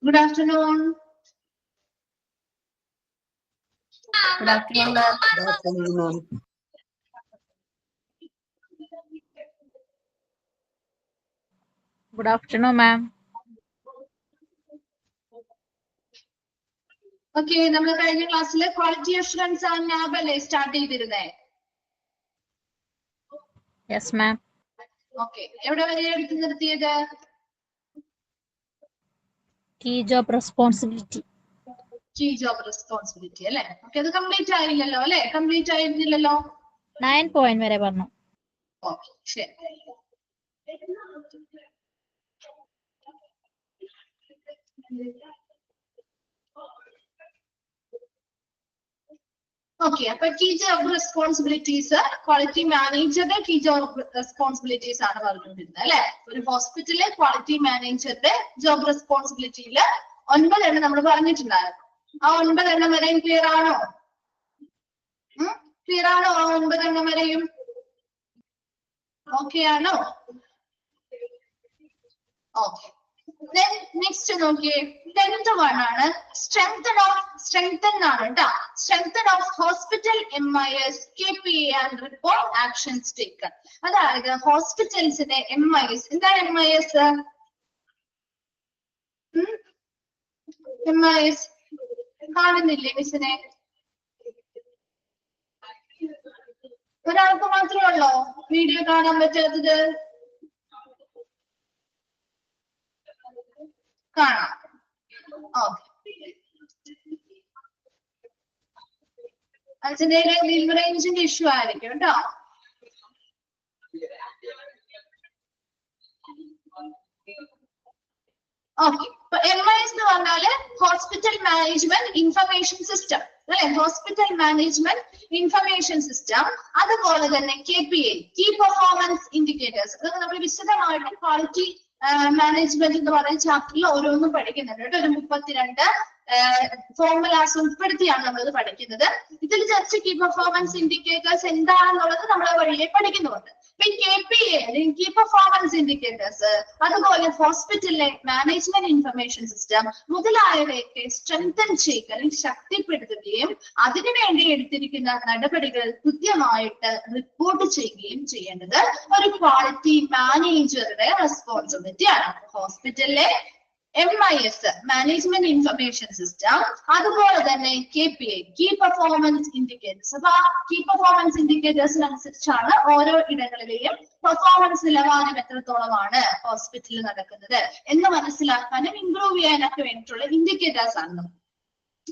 Good afternoon. Good afternoon, ma'am. Good afternoon, ma'am. Good afternoon, ma'am. Okay, നമ്മൾ കഴിഞ്ഞ ക്ലാസ്സിലെ quality assurance and നാബ് അല്ലേ start ചെയ്തിരുന്നേ? Yes, ma'am. Okay, എവിടെ വരെ എടുത്ത് നിർത്തിയത്? Key job responsibility. Key job responsibility അല്ലേ? Okay, അത് കംപ്ലീറ്റ് ആയില്ലല്ലോ അല്ലേ? കംപ്ലീറ്റ് ആയിരുന്നില്ലല്ലോ? 9 point വരെ പറഞ്ഞു. Okay, ശരി. Okay, അപ്പൊ key job responsibilities ക്വാളിറ്റി മാനേജറുടെ key job responsibilities ആണ് പറഞ്ഞുകൊണ്ടിരുന്നത് അല്ലെ? ഒരു ഹോസ്പിറ്റലിലെ ക്വാളിറ്റി മാനേജറുടെ ജോബ് റെസ്പോൺസിബിലിറ്റിയിൽ 9 എണ്ണം നമ്മൾ പറഞ്ഞിട്ടുണ്ടായിരുന്നു. ആ 9 എണ്ണം വരെയും ക്ലിയർ ആണോ? ക്ലിയർ ആണോ ആ 9 എണ്ണം വരെയും? ഓക്കെ ആണോ? ഓക്കെ. നെക്സ്റ്റ് നോക്കിയേ, 10th one ആണ് strengthen ആണ് കേട്ടോ. Strengthen of hospital MIS, KPA and report actions taken. അതായത് ഹോസ്പിറ്റൽസിന്റെ MIS. എന്താണ് MIS? MIS കാണുന്നില്ലേ മിസ്സിനെ? ഒരാൾക്ക് മാത്രമേ ഉള്ളോ വീഡിയോ കാണാൻ പറ്റാത്തത്? കാണാം. ഓക്കെ. അതിന്റെ റേഞ്ചിന്റെ ഇഷ്യൂ ആയിരിക്കും കേട്ടോ. ഓക്കെ. MIS എന്ന് പറഞ്ഞാല് ഹോസ്പിറ്റൽ മാനേജ്മെന്റ് ഇൻഫർമേഷൻ സിസ്റ്റം അല്ലെ? Hospital management information system. അതുപോലെ തന്നെ KPA, കീ പെർഫോമൻസ് ഇൻഡിക്കേറ്റേഴ്സ്. അതൊക്കെ നമ്മൾ വിശദമായിട്ട് ക്വാളിറ്റി മാനേജ്മെന്റ് എന്ന് പറയുന്ന ചാപ്റ്ററിൽ ഓരോന്നും പഠിക്കുന്നുണ്ട് കേട്ടോ. ഒരു 32 ഫോർമുലാസ് ഉൾപ്പെടുത്തിയാണ് നമ്മളിത് പഠിക്കുന്നത്. ഇതിൽ ജസ്റ്റ് കീ പെർഫോമൻസ് ഇൻഡിക്കേറ്റേഴ്സ് എന്താണെന്നുള്ളത് നമ്മൾ വഴിയെ പഠിക്കുന്നുണ്ട്. ഇപ്പൊ KPA അല്ലെങ്കിൽ കീ പെർഫോമൻസ് ഇൻഡിക്കേറ്റേഴ്സ്, അതുപോലെ ഹോസ്പിറ്റലിലെ മാനേജ്മെന്റ് ഇൻഫർമേഷൻ സിസ്റ്റം മുതലായവയൊക്കെ സ്ട്രെങ്തൻ ചെയ്യുക അല്ലെങ്കിൽ ശക്തിപ്പെടുത്തുകയും അതിനുവേണ്ടി എടുത്തിരിക്കുന്ന നടപടികൾ കൃത്യമായിട്ട് റിപ്പോർട്ട് ചെയ്യുകയും ചെയ്യേണ്ടത് ഒരു ക്വാളിറ്റി മാനേജറുടെ റെസ്പോൺസിബിലിറ്റി ആണ്. ഹോസ്പിറ്റലിലെ MIS, മാനേജ്മെന്റ് ഇൻഫർമേഷൻ സിസ്റ്റം, അതുപോലെ തന്നെ KPA, കീ പെർഫോമൻസ് ഇൻഡിക്കേറ്റേഴ്സ്. അപ്പൊ ആ കീ പെർഫോമൻസ് ഇൻഡിക്കേറ്റേഴ്സിനനുസരിച്ചാണ് ഓരോ ഇടങ്ങളിലെയും പെർഫോമൻസ് നിലവാരം എത്രത്തോളമാണ് ഹോസ്പിറ്റലിൽ നടക്കുന്നത് എന്ന് മനസ്സിലാക്കാനും ഇംപ്രൂവ് ചെയ്യാനൊക്കെ വേണ്ടിയിട്ടുള്ള ഇൻഡിക്കേറ്റേഴ്സ് ആണ്.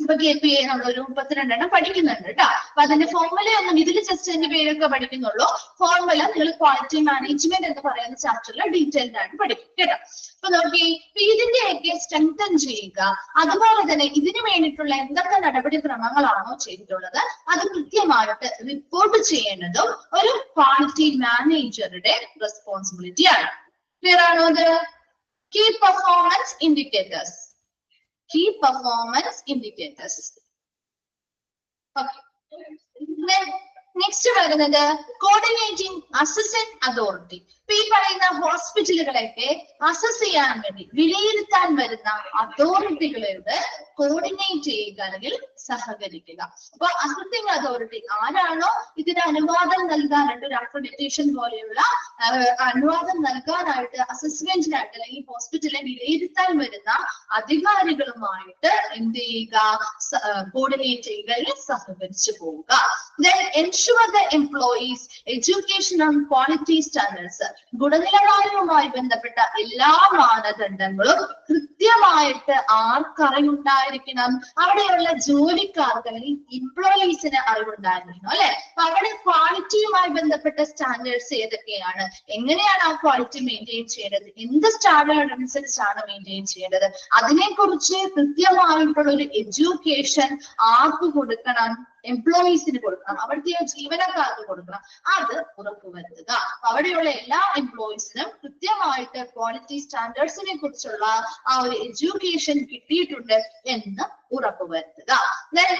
ഇപ്പൊ KPA നമ്മൾ ഒരു 32 എണ്ണം പഠിക്കുന്നുണ്ട് കേട്ടോ. അപ്പൊ അതിന്റെ ഫോർമുല ഒന്നും ഇതിൽ ജസ്റ്റ് അതിന്റെ പേരൊക്കെ പഠിക്കുന്നുള്ളൂ. ഫോർമുല നിങ്ങൾ ക്വാളിറ്റി മാനേജ്മെന്റ് എന്ന് പറയുന്ന ചാപ്റ്ററിൽ ഡീറ്റെയിൽഡ് ആയിട്ട് പഠിക്കും കേട്ടോ. അപ്പൊ നോക്കി, ഇതിന്റെയൊക്കെ സ്ട്രെങ്തൻ ചെയ്യുക, അതുപോലെ തന്നെ ഇതിനു വേണ്ടിയിട്ടുള്ള എന്തൊക്കെ നടപടിക്രമങ്ങളാണോ ചെയ്തിട്ടുള്ളത് അത് കൃത്യമായിട്ട് റിപ്പോർട്ട് ചെയ്യേണ്ടതും ഒരു ക്വാളിറ്റി മാനേജറുടെ റെസ്പോൺസിബിലിറ്റി ആണ്. ക്ലിയർ ആണോ? ഇത് key performance indicators. Key performance indicators. Okay. Next വരുന്നത് കോർഡിനേറ്റിംഗ് അസസിംഗ് അതോറിറ്റി. ഇപ്പൊ ഈ പറയുന്ന ഹോസ്പിറ്റലുകളെയൊക്കെ അസസ് ചെയ്യാൻ വേണ്ടി വിലയിരുത്താൻ വരുന്ന അതോറിറ്റികളോട് കോർഡിനേറ്റ് ചെയ്യുക അല്ലെങ്കിൽ സഹകരിക്കുക. അപ്പൊ അസസിംഗ് അതോറിറ്റി ആരാണോ ഇതിന് അനുവാദം നൽകാനായിട്ട്, ഒരു അക്രഡിറ്റേഷൻ പോലെയുള്ള അനുവാദം നൽകാനായിട്ട്, അസസ്മെന്റിനായിട്ട് അല്ലെങ്കിൽ ഹോസ്പിറ്റലിനെ വിലയിരുത്താൻ വരുന്ന അധികാരികളുമായിട്ട് എന്ത് ചെയ്യുക? കോർഡിനേറ്റ് ചെയ്യുക അല്ലെങ്കിൽ സഹകരിച്ചു പോവുക. Then ensure the employees education on quality standards. ഗുണനിലവാരവുമായി ബന്ധപ്പെട്ട എല്ലാ മാനദണ്ഡങ്ങളും കൃത്യമായിട്ട് ആർക്കറിവുണ്ടായിരിക്കണം? അവിടെയുള്ള ജോലിക്കാർക്ക് അല്ലെങ്കിൽ എംപ്ലോയീസിന് അറിവുണ്ടായിരിക്കണം അല്ലെ? അപ്പൊ അവിടെ ക്വാളിറ്റിയുമായി ബന്ധപ്പെട്ട സ്റ്റാൻഡേർഡ്സ് ഏതൊക്കെയാണ്, എങ്ങനെയാണ് ആ ക്വാളിറ്റി മെയിൻറ്റെയിൻ ചെയ്യേണ്ടത്, എന്ത് സ്റ്റാൻഡേർഡ് അനുസരിച്ചാണ് മെയിൻറ്റെയിൻ ചെയ്യേണ്ടത്, അതിനെക്കുറിച്ച് കൃത്യമായിട്ടുള്ള ഒരു എഡ്യൂക്കേഷൻ ആർക്ക് കൊടുക്കണം? എംപ്ലോയീസിന് കൊടുക്കണം, അവിടുത്തെ ജീവനക്കാർക്ക് കൊടുക്കണം, അത് ഉറപ്പുവരുത്തുക. അവിടെയുള്ള എല്ലാ എംപ്ലോയീസിനും കൃത്യമായിട്ട് ക്വാളിറ്റി സ്റ്റാൻഡേർഡ്സിനെ കുറിച്ചുള്ള ആ ഒരു എഡ്യൂക്കേഷൻ കിട്ടിയിട്ടുണ്ട് എന്ന് ഉറപ്പുവരുത്തുക.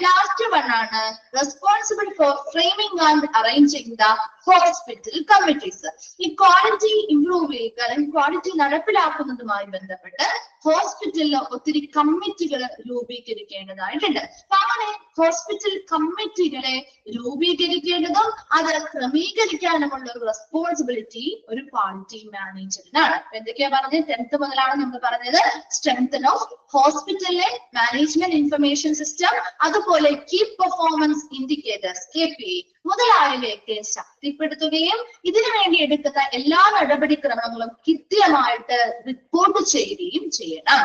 ലാസ്റ്റ് വൺ ആണ് responsible for framing and arranging the hospital committees. ഈ ക്വാളിറ്റി ഇംപ്രൂവ് ചെയ്യുക അല്ലെങ്കിൽ ക്വാളിറ്റി നടപ്പിലാക്കുന്നതുമായി ബന്ധപ്പെട്ട് ഹോസ്പിറ്റലിൽ ഒത്തിരി കമ്മിറ്റികൾ രൂപീകരിക്കേണ്ടതായിട്ടുണ്ട്. അങ്ങനെ ഹോസ്പിറ്റൽ കമ്മിറ്റികളെ രൂപീകരിക്കേണ്ടതും അത് ക്രമീകരിക്കാനുമുള്ള ഒരു റെസ്പോൺസിബിലിറ്റി ഒരു ക്വാളിറ്റി മാനേജറിനാണ്. എന്തൊക്കെയാ പറഞ്ഞത്? 10th മുതലാണ് നമ്മൾ പറഞ്ഞത് സ്ട്രെങ്തൻ ഓഫ് ഹോസ്പിറ്റലിലെ മാനേജ്മെന്റ് ഇൻഫർമേഷൻ സിസ്റ്റം, അതുപോലെ കീ പെർഫോമൻസ് ഇൻഡിക്കേറ്റേഴ്സ് KPI മുതലായവയൊക്കെ ശക്തിപ്പെടുത്തുകയും ഇതിനു വേണ്ടി എടുക്കുന്ന എല്ലാ നടപടിക്രമങ്ങളും കൃത്യമായിട്ട് റിപ്പോർട്ട് ചെയ്യുകയും ചെയ്യണം.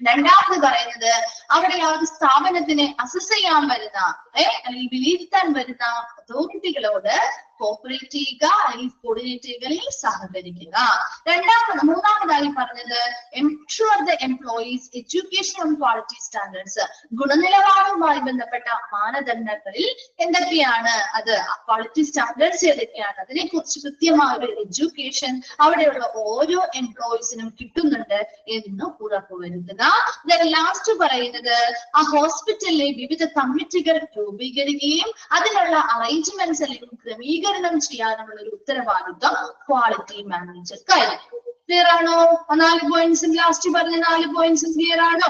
രണ്ടാമത് പറയുന്നത് അവിടെ ആ ഒരു സ്ഥാപനത്തിനെ അസസ് ചെയ്യാൻ വരുന്ന അല്ലെങ്കിൽ വിലയിരുത്താൻ വരുന്ന അതോറിറ്റികളോട് കോപ്പറേറ്റ് ചെയ്യുക അല്ലെങ്കിൽ കോർഡിനേറ്റുകളിൽ സഹകരിക്കുക. മൂന്നാമതായി പറഞ്ഞത് ensure the employees education and quality standards. ഗുണനിലവാരവുമായി ബന്ധപ്പെട്ട മാനദണ്ഡങ്ങളിൽ എന്തൊക്കെയാണ്, അത് ക്വാളിറ്റി സ്റ്റാൻഡേർഡ്സ് ഏതൊക്കെയാണ്, അതിനെ കുറിച്ച് കൃത്യമായ ഒരു എഡ്യൂക്കേഷൻ അവിടെയുള്ള ഓരോ എംപ്ലോയീസിനും കിട്ടുന്നുണ്ട് എന്ന് ഉറപ്പുവരുത്തുക. ലാസ്റ്റ് പറയുന്നത് ആ ഹോസ്പിറ്റലിലെ വിവിധ കമ്മിറ്റികൾ രൂപീകരിക്കുകയും അതിനുള്ള അറേഞ്ച്മെന്റ്സ് അല്ലെങ്കിൽ ക്രമീകരണം ചെയ്യാനുള്ള ഒരു ഉത്തരവാദിത്വം ക്വാളിറ്റി മാനേജർക്കായിരിക്കും. ക്ലിയർ ആണോ? 4 പോയിന്റ്സും ലാസ്റ്റ് പറഞ്ഞ 4 പോയിന്റ്സും ക്ലിയർ ആണോ?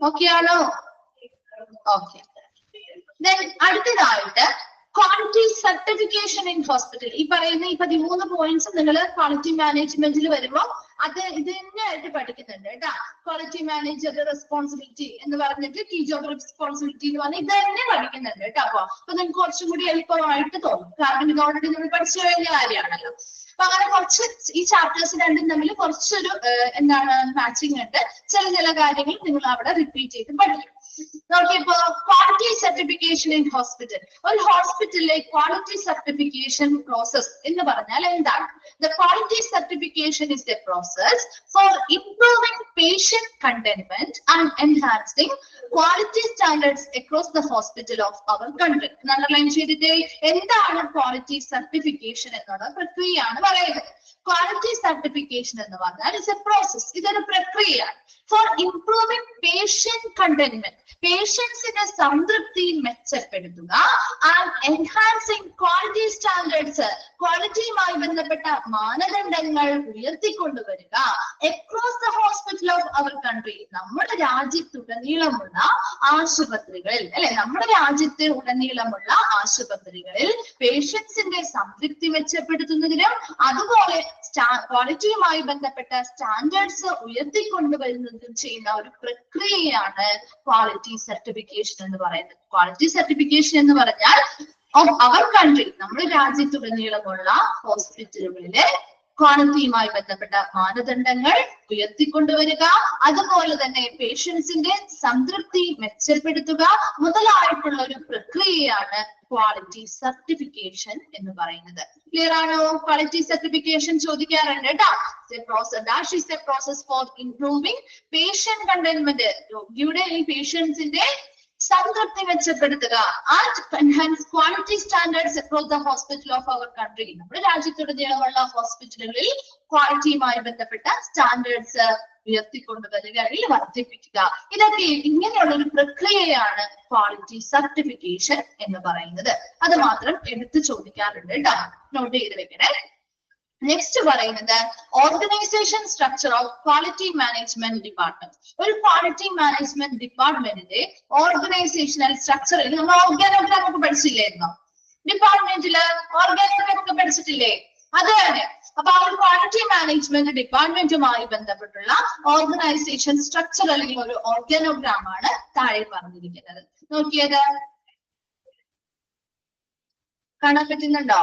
ഓക്കെ ആണോ? ഓക്കെ. അടുത്തതായിട്ട് ക്വാളിറ്റി സർട്ടിഫിക്കേഷൻ ഇൻ ഹോസ്പിറ്റൽ. ഈ പറയുന്ന ഈ 13 പോയിന്റ്സ് നിങ്ങൾ ക്വാളിറ്റി മാനേജ്മെന്റിൽ വരുമ്പോൾ അത് ഇത് തന്നെയായിട്ട് പഠിക്കുന്നുണ്ട് കേട്ടാ. ക്വാളിറ്റി മാനേജറുടെ റെസ്പോൺസിബിലിറ്റി എന്ന് പറഞ്ഞിട്ട് കീ ജോബ് റെസ്പോൺസിബിലിറ്റി എന്ന് പറഞ്ഞാൽ ഇത് തന്നെ പഠിക്കുന്നുണ്ട് കേട്ടോ. അപ്പൊ നിങ്ങൾക്ക് കുറച്ചും കൂടി എളുപ്പമായിട്ട് തോന്നും, കാരണം ഇത് ഓൾറെഡി നമ്മൾ പഠിച്ചു കഴിഞ്ഞ കാര്യമാണല്ലോ. അപ്പൊ അങ്ങനെ കുറച്ച് ഈ ചാപ്റ്റേഴ്സ് രണ്ടും തമ്മിൽ കുറച്ചൊരു എന്താണ് മാച്ചിങ് ഉണ്ട്. ചില കാര്യങ്ങൾ നിങ്ങൾ അവിടെ റിപ്പീറ്റ് ചെയ്ത് പഠിക്കും. നോക്കിയപ്പോ ക്വാളിറ്റി സർട്ടിഫിക്കേഷൻ ഇൻ ഹോസ്പിറ്റൽ. ഒരു ഹോസ്പിറ്റലിലെ ക്വാളിറ്റി സർട്ടിഫിക്കേഷൻ പ്രോസസ് എന്ന് പറഞ്ഞാൽ എന്താണ്? The quality certification is a process for improving patient contentment and enhancing quality standards across the hospital of our country. Underline ചെയ്തിട്ട് എന്താണ് ക്വാളിറ്റി സർട്ടിഫിക്കേഷൻ എന്നുള്ള പ്രക്രിയയാണ് പറയുന്നത്. ക്വാളിറ്റി സർട്ടിഫിക്കേഷൻ എന്ന് പറഞ്ഞാൽ ഇറ്റ്സ് എ പ്രോസസ്, ഇതൊരു പ്രക്രിയയാണ് ഫോർ ഇംപ്രൂവിംഗ് പേഷ്യന്റ് കണ്ടെയ്ൻമെന്റ്, പേഷ്യൻസിന്റെ സംതൃപ്തി മെച്ചപ്പെടുത്തുക, ആൻഡ് എൻഹാൻസിംഗ് ക്വാളിറ്റി സ്റ്റാൻഡേർഡ്സ്, ക്വാളിറ്റിയുമായി ബന്ധപ്പെട്ട മാനദണ്ഡങ്ങൾ ഉയർത്തിക്കൊണ്ടുവരിക across the hospital of our country. നമ്മുടെ രാജ്യത്തുടനീളമുള്ള ആശുപത്രികളിൽ അല്ലെ, നമ്മുടെ രാജ്യത്തെ ഉടനീളമുള്ള ആശുപത്രികളിൽ പേഷ്യൻസിന്റെ സംതൃപ്തി മെച്ചപ്പെടുത്തുന്നതിനും അതുപോലെ ക്വാളിറ്റിയുമായി ബന്ധപ്പെട്ട സ്റ്റാൻഡേർഡ്സ് ഉയർത്തിക്കൊണ്ടുവരുന്നതിനും ചെയ്യുന്ന ഒരു പ്രക്രിയയാണ് ക്വാളിറ്റി സർട്ടിഫിക്കേഷൻ എന്ന് പറയുന്നത്. ക്വാളിറ്റി സർട്ടിഫിക്കേഷൻ എന്ന് പറഞ്ഞാൽ അവർ കൺട്രി, നമ്മുടെ രാജ്യത്തുടനീളമുള്ള ഹോസ്പിറ്റലുകളിലെ ക്വാളിറ്റിയുമായി ബന്ധപ്പെട്ട മാനദണ്ഡങ്ങൾ ഉയർത്തിക്കൊണ്ടുവരിക, അതുപോലെ തന്നെ പേഷ്യൻസിന്റെ സംതൃപ്തി മെച്ചപ്പെടുത്തുക മുതലായിട്ടുള്ള ഒരു പ്രക്രിയയാണ് ക്വാളിറ്റി സർട്ടിഫിക്കേഷൻ എന്ന് പറയുന്നത്. ക്ലിയർ ആണോ? ക്വാളിറ്റി സർട്ടിഫിക്കേഷൻ ചോദിക്കാറുണ്ട് കേട്ടോ. Process for improving patient contentment, രോഗിയുടെ ഈ പേഷ്യൻസിന്റെ സംതൃപ്തി മെച്ചപ്പെടുത്തുക, and enhance quality standards across the hospital of our country. നമ്മുടെ രാജ്യത്തുടനീളമുള്ള ഹോസ്പിറ്റലുകളിൽ ക്വാളിറ്റിയുമായി ബന്ധപ്പെട്ട സ്റ്റാൻഡേർഡ്സ് ഉയർത്തിക്കൊണ്ടുവരിക അല്ലെങ്കിൽ വർദ്ധിപ്പിക്കുക. ഇതൊക്കെ ഇങ്ങനെയുള്ള ഒരു പ്രക്രിയയാണ് ക്വാളിറ്റി സർട്ടിഫിക്കേഷൻ എന്ന് പറയുന്നത്. അത് മാത്രം എടുത്തു ചോദിക്കാറുണ്ട് കേട്ടോ, നോട്ട് ചെയ്ത് വെക്കണേ. നെക്സ്റ്റ് പറയുന്നത് organisation structure of quality management department. ഒരു ക്വാളിറ്റി മാനേജ്മെന്റ് ഡിപ്പാർട്ട്മെന്റിന്റെ ഓർഗനൈസേഷണൽ സ്ട്രക്ചറിൽ നമ്മൾ ഓർഗാനോഗ്രാം ഒക്കെ പഠിച്ചില്ലായിരുന്നോ? ഡിപ്പാർട്ട്മെന്റില് ഓർഗാനോഗ്രാം ഒക്കെ പഠിച്ചിട്ടില്ലേ? അത് തന്നെ. അപ്പൊ ആ ഒരു ക്വാളിറ്റി മാനേജ്മെന്റ് ഡിപ്പാർട്ട്മെന്റുമായി ബന്ധപ്പെട്ടുള്ള ഓർഗനൈസേഷൻ സ്ട്രക്ചർ അല്ലെങ്കിൽ ഒരു ഓർഗാനോഗ്രാം ആണ് താഴെ പറഞ്ഞിരിക്കുന്നത്. നോക്കിയത് കാണാൻ പറ്റുന്നുണ്ടോ?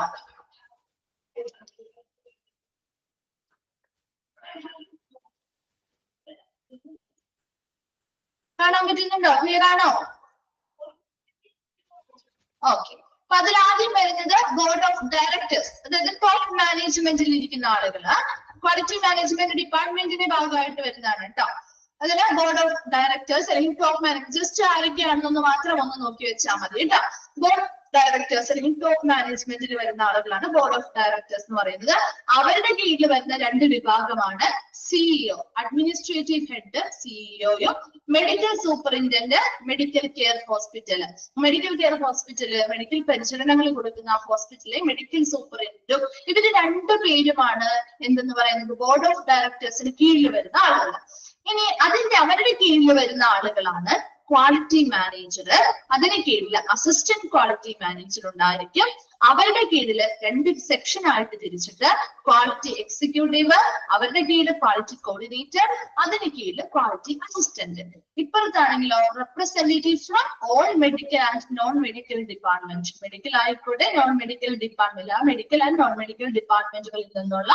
കാണാൻ പറ്റുന്നുണ്ടോ? ക്ലിയർ ആണോ? ഓക്കെ. അപ്പൊ അതിലാദ്യം വരുന്നത് ബോർഡ് ഓഫ് ഡയറക്ടേഴ്സ്, അതായത് ടോപ്പ് മാനേജ്മെന്റിൽ ഇരിക്കുന്ന ആളുകള് ക്വാളിറ്റി മാനേജ്മെന്റ് ഡിപ്പാർട്ട്മെന്റിന്റെ ഭാഗമായിട്ട് വരുന്നതാണ് കേട്ടോ. അതിന് ബോർഡ് ഓഫ് ഡയറക്ടേഴ്സ് അല്ലെങ്കിൽ ടോപ്പ് മാനേജർ ജസ്റ്റ് ആരൊക്കെയാണെന്നൊന്ന് മാത്രം ഒന്ന് നോക്കി വെച്ചാൽ മതി കേട്ടോ. ബോർഡ് ഡയറക്ടേഴ്സ് അല്ലെങ്കിൽ ടോപ്പ് മാനേജ്മെന്റിൽ വരുന്ന ആളുകളാണ് ബോർഡ് ഓഫ് ഡയറക്ടേഴ്സ് എന്ന് പറയുന്നത്. അവരുടെ കീഴിൽ വരുന്ന രണ്ട് വിഭാഗമാണ് സിഇഒ, അഡ്മിനിസ്ട്രേറ്റീവ് ഹെഡ് സിഇഒയും medical superintendent medical care hospital. Medical care hospital medical പരിചരണങ്ങൾ കൊടുക്കുന്ന ഹോസ്പിറ്റലിലെ മെഡിക്കൽ സൂപ്രണ്ടും ഇവര് രണ്ടു പേരുമാണ് എന്തെന്ന് പറയുന്നത് ബോർഡ് ഓഫ് ഡയറക്ടേഴ്സിന് കീഴിൽ വരുന്ന ആളുകൾ. ഇനി അവരുടെ കീഴിൽ വരുന്ന ആളുകളാണ് ക്വാളിറ്റി മാനേജർ, അതിന് കീഴിൽ അസിസ്റ്റന്റ് ക്വാളിറ്റി മാനേജർ ഉണ്ടായിരിക്കും. അവരുടെ കീഴിൽ രണ്ട് സെക്ഷൻ ആയിട്ട് തിരിച്ചിട്ട് ക്വാളിറ്റി എക്സിക്യൂട്ടീവ്, അവരുടെ കീഴിൽ ക്വാളിറ്റി കോർഡിനേറ്റർ, അതിന് കീഴിൽ ക്വാളിറ്റി അസിസ്റ്റന്റ്. ഇപ്പോഴത്താണെങ്കിലോ representative from all medical and non medical department, medical ആയിക്കോട്ടെ നോൺ മെഡിക്കൽ ഡിപ്പാർട്ട്മെന്റ്, ആ മെഡിക്കൽ ആൻഡ് നോൺ മെഡിക്കൽ ഡിപ്പാർട്ട്മെന്റുകളിൽ നിന്നുള്ള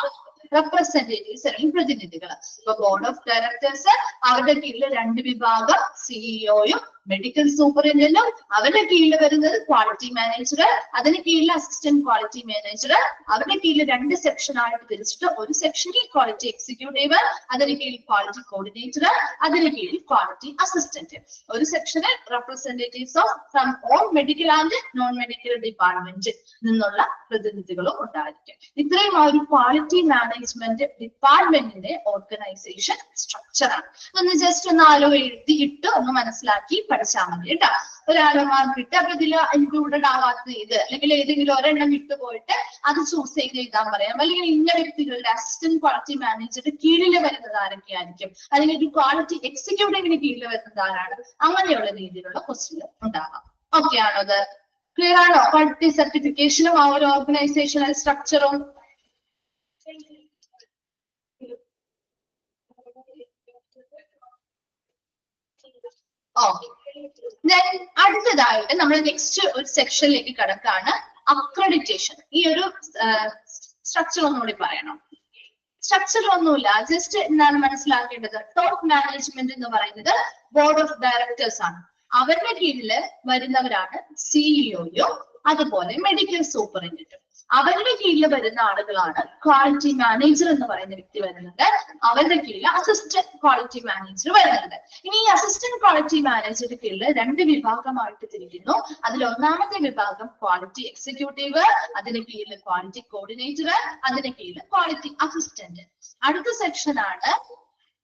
റെപ്രസെന്റേറ്റീവ്സ് അല്ലെങ്കിൽ പ്രതിനിധികൾ. ഇപ്പൊ ബോർഡ് ഓഫ് ഡയറക്ടേഴ്സ് അവരുടെ കീഴിൽ രണ്ട് വിഭാഗം, സിഇഒയും മെഡിക്കൽ സൂപ്പറിൻറ്റൻഡും, അവരുടെ കീഴിൽ വരുന്നത് ക്വാളിറ്റി മാനേജർ, അതിന് കീഴിൽ അസിസ്റ്റന്റ് ക്വാളിറ്റി മാനേജർ, അവരുടെ കീഴിൽ രണ്ട് സെക്ഷൻ ആയിട്ട് തിരിച്ചിട്ട് ഒരു സെക്ഷനിൽ ക്വാളിറ്റി എക്സിക്യൂട്ടീവ്, അതിന് കീഴിൽ ക്വാളിറ്റി കോർഡിനേറ്റർ, അതിന് കീഴിൽ ക്വാളിറ്റി അസിസ്റ്റന്റ്. ഒരു സെക്ഷനിൽ representatives off from all medical and non medical department നിന്നുള്ള പ്രതിനിധികളും ഉണ്ടായിരിക്കും. ഇത്രയും ആ ഒരു ക്വാളിറ്റി മാനേജ്മെന്റ് ഡിപ്പാർട്ട്മെന്റിന്റെ ഓർഗനൈസേഷൻ സ്ട്രക്ചർ ആണ്. ഒന്ന് ജസ്റ്റ് ഒന്ന് എഴുതിയിട്ട് ഒന്ന് മനസ്സിലാക്കി പഠിച്ചാൽ മതി കേട്ടോ. ഒരാളെ മാർക്കിട്ട് അപ്പൊ ഇതിൽ ഇൻക്ലൂഡഡ് ആവാത്ത ഇത് അല്ലെങ്കിൽ ഏതെങ്കിലും ഒരെണ്ണം വിട്ടുപോയിട്ട് അത് ചൂസ് ചെയ്ത് എഴുതാൻ പറയാം. അല്ലെങ്കിൽ ഇന്ന വ്യക്തികളുടെ അസിസ്റ്റന്റ് ക്വാളിറ്റി മാനേജറുടെ കീഴിൽ വരുന്നത് ആരൊക്കെയായിരിക്കും, അല്ലെങ്കിൽ ഒരു ക്വാളിറ്റി എക്സിക്യൂട്ടീവിന് കീഴിൽ വരുന്നത് ആരാണ്, അങ്ങനെയുള്ള രീതിയിലുള്ള ക്വസ്റ്റ്യൻ ഉണ്ടാകാം. ഓക്കെ ആണോ? അത് ക്ലിയർ ആണോ? ക്വാളിറ്റി സർട്ടിഫിക്കേഷനും ആ ഒരു ഓർഗനൈസേഷണൽ സ്ട്രക്ചറും. അടുത്തതായിട്ട് നമ്മൾ നെക്സ്റ്റ് ഒരു സെക്ഷനിലേക്ക് കടക്കാണ്, അക്രഡിറ്റേഷൻ. ഈ ഒരു സ്ട്രക്ചർ ഒന്നുകൂടി പറയണം. സ്ട്രക്ചർ ഒന്നുമില്ല, ജസ്റ്റ് എന്താണ് മനസ്സിലാക്കേണ്ടത്, ടോപ്പ് മാനേജ്മെന്റ് എന്ന് പറയുന്നത് ബോർഡ് ഓഫ് ഡയറക്ടേഴ്സ് ആണ്. അവരുടെ കീഴിൽ വരുന്നവരാണ് സിഇഒയും അതുപോലെ മെഡിക്കൽ സൂപ്പറിൻറ്റൻഡും. അവരുടെ കീഴിൽ വരുന്ന ആളുകളാണ് ക്വാളിറ്റി മാനേജർ എന്ന് പറയുന്ന വ്യക്തി വരുന്നുണ്ട്. അവരുടെ കീഴിൽ അസിസ്റ്റന്റ് ക്വാളിറ്റി മാനേജർ വരുന്നുണ്ട്. ഇനി ഈ അസിസ്റ്റന്റ് ക്വാളിറ്റി മാനേജറുടെ കീഴിൽ രണ്ട് വിഭാഗമായിട്ട് തിരിക്കുന്നു. അതിൽ ഒന്നാമത്തെ വിഭാഗം ക്വാളിറ്റി എക്സിക്യൂട്ടീവ്, അതിന് കീഴിൽ ക്വാളിറ്റി കോർഡിനേറ്റർ, അതിന് കീഴിൽ ക്വാളിറ്റി അസിസ്റ്റന്റ്. അടുത്ത സെക്ഷനാണ്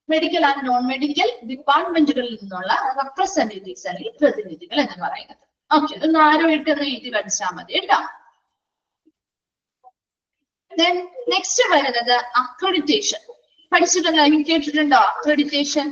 മെഡിക്കൽ ആൻഡ് നോൺ മെഡിക്കൽ ഡിപ്പാർട്ട്മെന്റുകളിൽ നിന്നുള്ള റെപ്രസെന്റേറ്റീവ്സ് അല്ലെങ്കിൽ പ്രതിനിധികൾ എന്ന് പറയുന്നത്. ഓക്കെ, ഒന്ന് ആരോ ഇട്ടൊന്ന് എഴുതി പഠിച്ചാൽ മതി കേട്ടോ. Then next വരുന്നത് അക്രഡിറ്റേഷൻ. പഠിച്ചിട്ടുണ്ടോ? കേട്ടിട്ടുണ്ടോ അക്രഡിറ്റേഷൻ?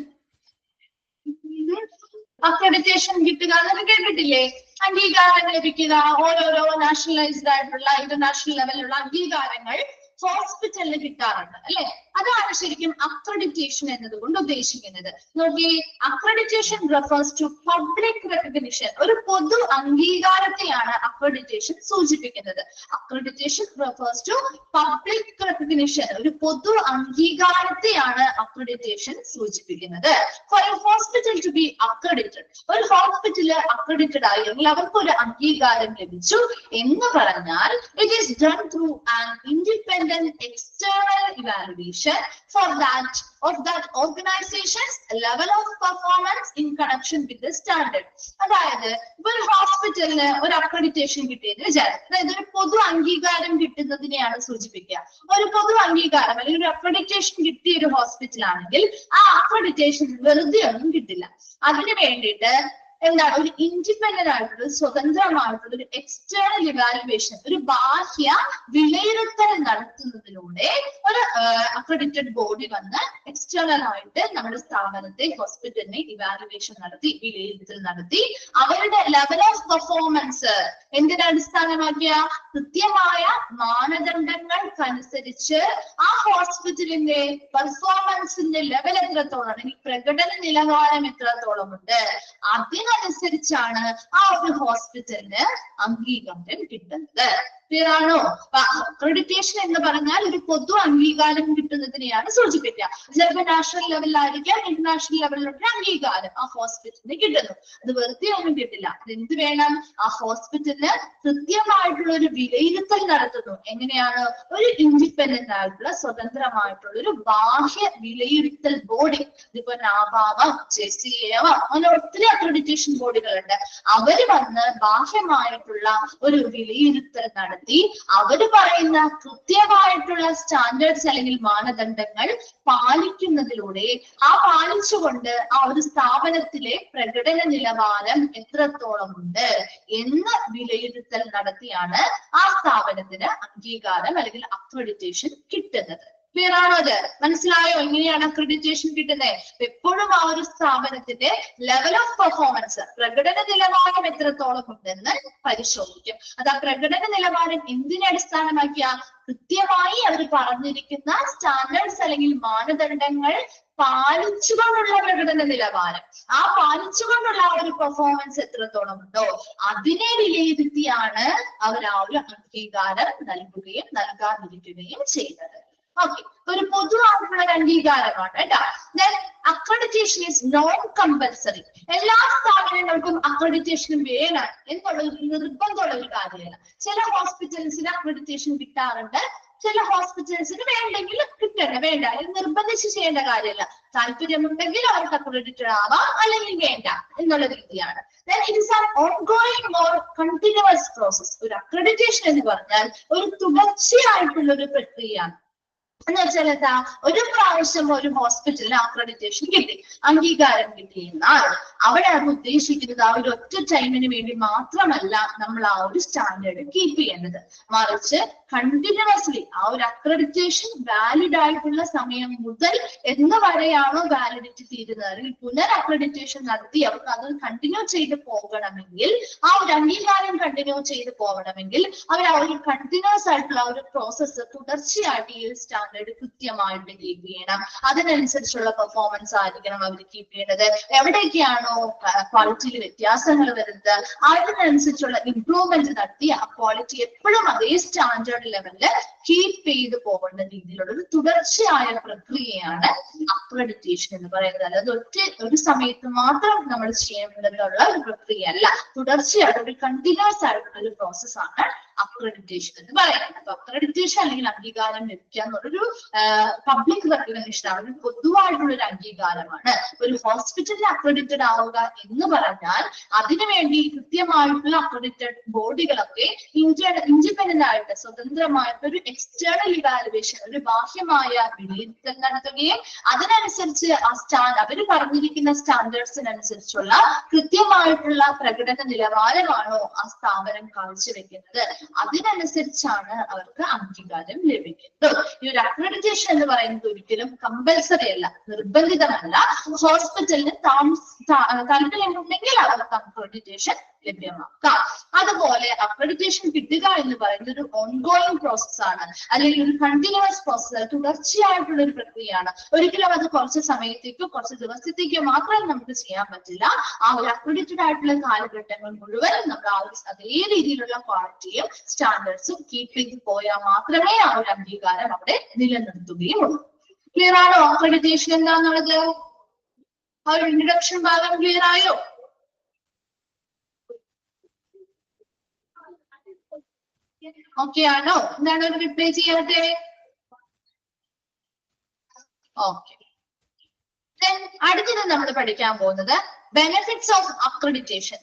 അക്രഡിറ്റേഷൻ കിട്ടുക എന്നൊക്കെ കേട്ടിട്ടില്ലേ? അംഗീകാരം ലഭിക്കുക, ഓരോരോ നാഷണലൈസ്ഡ് ആയിട്ടുള്ള ഇന്റർനാഷണൽ ലെവലിലുള്ള അംഗീകാരങ്ങൾ ഹോസ്പിറ്റലിന് കിട്ടാറുണ്ട് അല്ലെ? അതാണ് ശരിക്കും അക്രഡിറ്റേഷൻ എന്നതുകൊണ്ട് ഉദ്ദേശിക്കുന്നത്. നോക്കി, accreditation refers to public recognition. ഒരു പൊതു അംഗീകാരത്തെയാണ് അക്രഡിറ്റേഷൻ സൂചിപ്പിക്കുന്നത്. Accreditation refers to public recognition, ഒരു പൊതു അംഗീകാരത്തെയാണ് അക്രഡിറ്റേഷൻ സൂചിപ്പിക്കുന്നത്. For a hospital to be accredited, ഒരു ഹോസ്പിറ്റല് അക്രഡിറ്റഡ് ആയി അല്ലെങ്കിൽ അവർക്ക് ഒരു അംഗീകാരം ലഭിച്ചു എന്ന് പറഞ്ഞാൽ it is done through an independent external evaluation for that of that organization's level of performance in connection with the standard. അതായത് ഒരു ഹോസ്പിറ്റലിന് ഒരു അക്രഡിറ്റേഷൻ കിട്ടിയെന്ന് വിചാരിക്കും. അതായത് ഒരു പൊതു അംഗീകാരം കിട്ടുന്നതിനെയാണ് സൂചിപ്പിക്കുക. ഒരു പൊതു അംഗീകാരം അല്ലെങ്കിൽ ഒരു അക്രഡിറ്റേഷൻ കിട്ടിയ ഒരു ഹോസ്പിറ്റൽ ആണെങ്കിൽ ആ അക്രഡിറ്റേഷൻ വെറുതെ ഒന്നും കിട്ടില്ല. അതിന് വേണ്ടിയിട്ട് എന്താണ്, ഒരു ഇൻഡിപെൻഡന്റ് ആയിട്ടുള്ള സ്വതന്ത്രമായിട്ടുള്ള ഒരു എക്സ്റ്റേണൽ ഇവാലുവേഷൻ, ഒരു ബാഹ്യ വിലയിരുത്തൽ നടത്തുന്നതിലൂടെ ഒരു അക്രഡിറ്റഡ് ബോഡി വന്ന് എക്സ്റ്റേണൽ ആയിട്ട് നമ്മുടെ സ്ഥാപനത്തെ ഹോസ്പിറ്റലിനെ ഇവാലുവേഷൻ നടത്തി വിലയിരുത്തൽ നടത്തി അവരുടെ ലെവൽ ഓഫ് പെർഫോമൻസ് എന്തിനെ അടിസ്ഥാനമാക്കിയ കൃത്യമായ മാനദണ്ഡങ്ങൾക്കനുസരിച്ച് ആ ഹോസ്പിറ്റലിന്റെ പെർഫോമൻസിന്റെ ലെവൽ എത്രത്തോളം അല്ലെങ്കിൽ പ്രകടന നിലവാരം എത്രത്തോളം ഉണ്ട് അതിനനുസരിച്ചാണ് ആ ഒരു ഹോസ്പിറ്റലിന് അംഗീകാരം കിട്ടുന്നത്. ക്ലിയർ ആണോ? അക്രഡിറ്റേഷൻ എന്ന് പറഞ്ഞാൽ ഒരു പൊതു അംഗീകാരം കിട്ടുന്നതിനെയാണ് സൂചിപ്പിക്കുക. ചിലപ്പോൾ നാഷണൽ ലെവലിലായിരിക്കാം, ഇന്റർനാഷണൽ ലെവലിലൊക്കെ അംഗീകാരം ആ ഹോസ്പിറ്റലിന് കിട്ടുന്നു. അത് വെറുതെ ഒന്നും കിട്ടില്ല. എന്ത് വേണം? ആ ഹോസ്പിറ്റലിന് കൃത്യമായിട്ടുള്ള ഒരു വിലയിരുത്തൽ നടത്തുന്നു. എങ്ങനെയാണ്? ഒരു ഇൻഡിപെൻഡന്റ് ആയിട്ടുള്ള സ്വതന്ത്രമായിട്ടുള്ള ഒരു ബാഹ്യ വിലയിരുത്തൽ ബോഡി. ഇതിപ്പോ നാബാവാം, JCAവാം, അങ്ങനെ ഒത്തിരി അക്രഡിറ്റേഷൻ ബോഡികളുണ്ട്. അവര് വന്ന് ബാഹ്യമായിട്ടുള്ള ഒരു വിലയിരുത്തൽ നടത്തി അവര് പറയുന്ന കൃത്യമായിട്ടുള്ള സ്റ്റാൻഡേർഡ്സ് അല്ലെങ്കിൽ മാനദണ്ഡങ്ങൾ പാലിക്കുന്നതിലൂടെ പാലിച്ചുകൊണ്ട് ആ ഒരു സ്ഥാപനത്തിലെ പ്രകടന നിലവാരം എത്രത്തോളം ഉണ്ട് എന്ന് വിലയിരുത്തൽ നടത്തിയാണ് ആ സ്ഥാപനത്തിന് അംഗീകാരം അല്ലെങ്കിൽ അക്രഡിറ്റേഷൻ കിട്ടുന്നത്. ക്ലിയർ ആണോ? അത് മനസ്സിലായോ? എങ്ങനെയാണ് അക്രഡിറ്റേഷൻ കിട്ടുന്നത്? എപ്പോഴും ആ ഒരു സ്ഥാപനത്തിന്റെ ലെവൽ ഓഫ് പെർഫോമൻസ്, പ്രകടന നിലവാരം എത്രത്തോളം ഉണ്ടെന്ന് പരിശോധിക്കും. അത് ആ പ്രകടന നിലവാരം എന്തിനെ അടിസ്ഥാനമാക്കിയ? കൃത്യമായി അവർ പറഞ്ഞിരിക്കുന്ന സ്റ്റാൻഡേർഡ്സ് അല്ലെങ്കിൽ മാനദണ്ഡങ്ങൾ പാലിച്ചുകൊണ്ടുള്ള പ്രകടന നിലവാരം, പാലിച്ചുകൊണ്ടുള്ള ആ ഒരു പെർഫോമൻസ് എത്രത്തോളം ഉണ്ടോ അതിനെ വിലയിരുത്തിയാണ് അവർ ആ ഒരു അംഗീകാരം നൽകുകയും നൽകാതിരിക്കുകയും ചെയ്യുന്നത്. ഓക്കെ, ഒരു പൊതുവായിട്ടുള്ള അംഗീകാരമാണ് കേട്ടോ. Then accreditation is known compulsory. എല്ലാ സ്ഥാപനങ്ങൾക്കും അക്രഡിറ്റേഷൻ വേണം എന്നുള്ള നിർബന്ധമുള്ള ഒരു കാര്യമല്ല. ചില ഹോസ്പിറ്റൽസിന് അക്രഡിറ്റേഷൻ കിട്ടാറുണ്ട്, ചില ഹോസ്പിറ്റൽസിന് വേണ്ടെങ്കിൽ വേണ്ട, നിർബന്ധിച്ച് ചെയ്യേണ്ട കാര്യമില്ല. താല്പര്യമുണ്ടെങ്കിൽ അവർക്ക് അക്രഡിറ്റഡ് ആവാം, അല്ലെങ്കിൽ വേണ്ട എന്നുള്ള രീതിയാണ്. Then it is an ongoing or continuous process. ഒരു അക്രഡിറ്റേഷൻ എന്ന് പറഞ്ഞാൽ ഒരു തുടർച്ചയായിട്ടുള്ള ഒരു പ്രക്രിയയാണ്. എന്ന് വെച്ചാൽ എന്താ? ഒരു പ്രാവശ്യം ഒരു ഹോസ്പിറ്റലിന് അക്രഡിറ്റേഷൻ കിട്ടി, അംഗീകാരം കിട്ടി എന്നാൽ അവിടെ അത് ഉദ്ദേശിക്കുന്നത് ആ ഒരു ഒറ്റ ടൈമിന് വേണ്ടി മാത്രമല്ല നമ്മൾ ആ ഒരു സ്റ്റാൻഡേർഡ് കീപ്പ് ചെയ്യേണ്ടത്, മറിച്ച് കണ്ടിന്യൂസ്ലി ആ ഒരു അക്രഡിറ്റേഷൻ വാലിഡ് ആയിട്ടുള്ള സമയം മുതൽ എന്ന് വരെയാണോ വാലിഡിറ്റി തീരുന്നത്, അല്ലെങ്കിൽ പുനർ അക്രഡിറ്റേഷൻ നടത്തി അവർക്ക് അത് കണ്ടിന്യൂ ചെയ്ത് പോകണമെങ്കിൽ, ആ ഒരു അംഗീകാരം കണ്ടിന്യൂ ചെയ്ത് പോകണമെങ്കിൽ അവർ ആ ഒരു കണ്ടിന്യൂസ് ആയിട്ടുള്ള ഒരു പ്രോസസ്സ് തുടർച്ചയായിട്ട് ഈ ഒരു സ്റ്റാൻഡേർഡ് കൃത്യമായിട്ട് കീപ്പ് ചെയ്യണം. അതിനനുസരിച്ചുള്ള പെർഫോമൻസ് ആയിരിക്കണം അവർ കീപ്പ് ചെയ്യേണ്ടത്. എവിടെയൊക്കെയാണോ ക്വാളിറ്റിയിൽ വ്യത്യാസങ്ങൾ വരുന്നത് അതിനനുസരിച്ചുള്ള ഇംപ്രൂവ്മെന്റ് നടത്തി ആ ക്വാളിറ്റി എപ്പോഴും അതേ സ്റ്റാൻഡേർഡ് ലെവലില് കീപ്പ് ചെയ്ത് പോകേണ്ട രീതിയിലുള്ള ഒരു തുടർച്ചയായ പ്രക്രിയയാണ് അക്രഡിറ്റേഷൻ എന്ന് പറയുന്നത്. അല്ലാതെ ഒരു സമയത്ത് മാത്രം നമ്മൾ ചെയ്യേണ്ടതുള്ള ഒരു പ്രക്രിയ അല്ല, തുടർച്ചയായിട്ട് ഒരു കണ്ടിന്യൂസ് ആയിട്ടുള്ള ഒരു പ്രോസസ്സാണ് അക്രഡിറ്റേഷൻ എന്ന് പറയുന്നത്. അപ്പൊ അക്രഡിറ്റേഷൻ അല്ലെങ്കിൽ അംഗീകാരം ലഭിക്കുക എന്നുള്ളൊരു പബ്ലിക് റെക്കഗ്നിഷൻ ആണ്, ഒരു പൊതുവായിട്ടുള്ള ഒരു അംഗീകാരമാണ്. ഒരു ഹോസ്പിറ്റലിൽ അക്രഡിറ്റഡ് ആവുക എന്ന് പറഞ്ഞാൽ അതിനുവേണ്ടി കൃത്യമായിട്ടുള്ള അക്രഡിറ്റഡ് ബോഡികളൊക്കെ ഇൻഡിപെൻഡന്റ് ആയിട്ട് സ്വതന്ത്രമായിട്ട് ഒരു എക്സ്റ്റേണൽ ഇവാലുവേഷൻ, ഒരു ബാഹ്യമായ വിലയിരുത്തൽ നടത്തുകയും അതിനനുസരിച്ച് അവര് പറഞ്ഞിരിക്കുന്ന സ്റ്റാൻഡേർഡ്സിനനുസരിച്ചുള്ള കൃത്യമായിട്ടുള്ള പ്രകടന നിലവാരമാണോ ആ സ്ഥാപനം കാഴ്ചവെക്കുന്നത് അതിനനുസരിച്ചാണ് അവർക്ക് അംഗീകാരം ലഭിക്കുന്നത്. ഈ ഒരു അക്രഡിറ്റേഷൻ എന്ന് പറയുന്നത് ഒരിക്കലും കമ്പൽസറി അല്ല, നിർബന്ധിതമല്ല. ഹോസ്പിറ്റലിന് താല്പര്യമുണ്ടെങ്കിൽ അവർക്ക് അക്രഡിറ്റേഷൻ ലഭ്യമാക്കാം. അതുപോലെ അക്രഡിറ്റേഷൻ കിട്ടുക എന്ന് പറയുന്നത് ഒരു ഓൺഗോയിങ് പ്രോസസ് ആണ്, അല്ലെങ്കിൽ ഒരു കണ്ടിന്യൂസ് പ്രോസസ്, തുടർച്ചയായിട്ടുള്ള ഒരു പ്രക്രിയയാണ്. ഒരിക്കലും അത് കുറച്ച് സമയത്തേക്കോ കുറച്ച് ദിവസത്തേക്കോ മാത്രം നമുക്ക് ചെയ്യാൻ പറ്റില്ല. ആ ഒരു അക്രഡിറ്റഡ് ആയിട്ടുള്ള കാലഘട്ടങ്ങൾ മുഴുവൻ നമ്മൾ ആ ഒരു അതേ രീതിയിലുള്ള ക്വാളിറ്റിയും സ്റ്റാൻഡേർഡ്സും കീപ്പ് ചെയ്ത് പോയാൽ മാത്രമേ ആ ഒരു അംഗീകാരം അവിടെ നിലനിർത്തുകയുള്ളൂ. ക്ലിയർ ആണോ അക്രഡിറ്റേഷൻ എന്താന്നുള്ളത്? ആ ഒരു ഇൻട്രൊഡക്ഷൻ ഭാഗം ക്ലിയർ ആയോ? ഓക്കെ ആണോ? എന്താണ് ഒരു റിപ്ലൈ ചെയ്യാതെ? ഓക്കെ. അടുത്തത് നമ്മൾ പഠിക്കാൻ പോകുന്നത് ബെനിഫിറ്റ്സ് ഓഫ് അക്രഡിറ്റേഷൻ.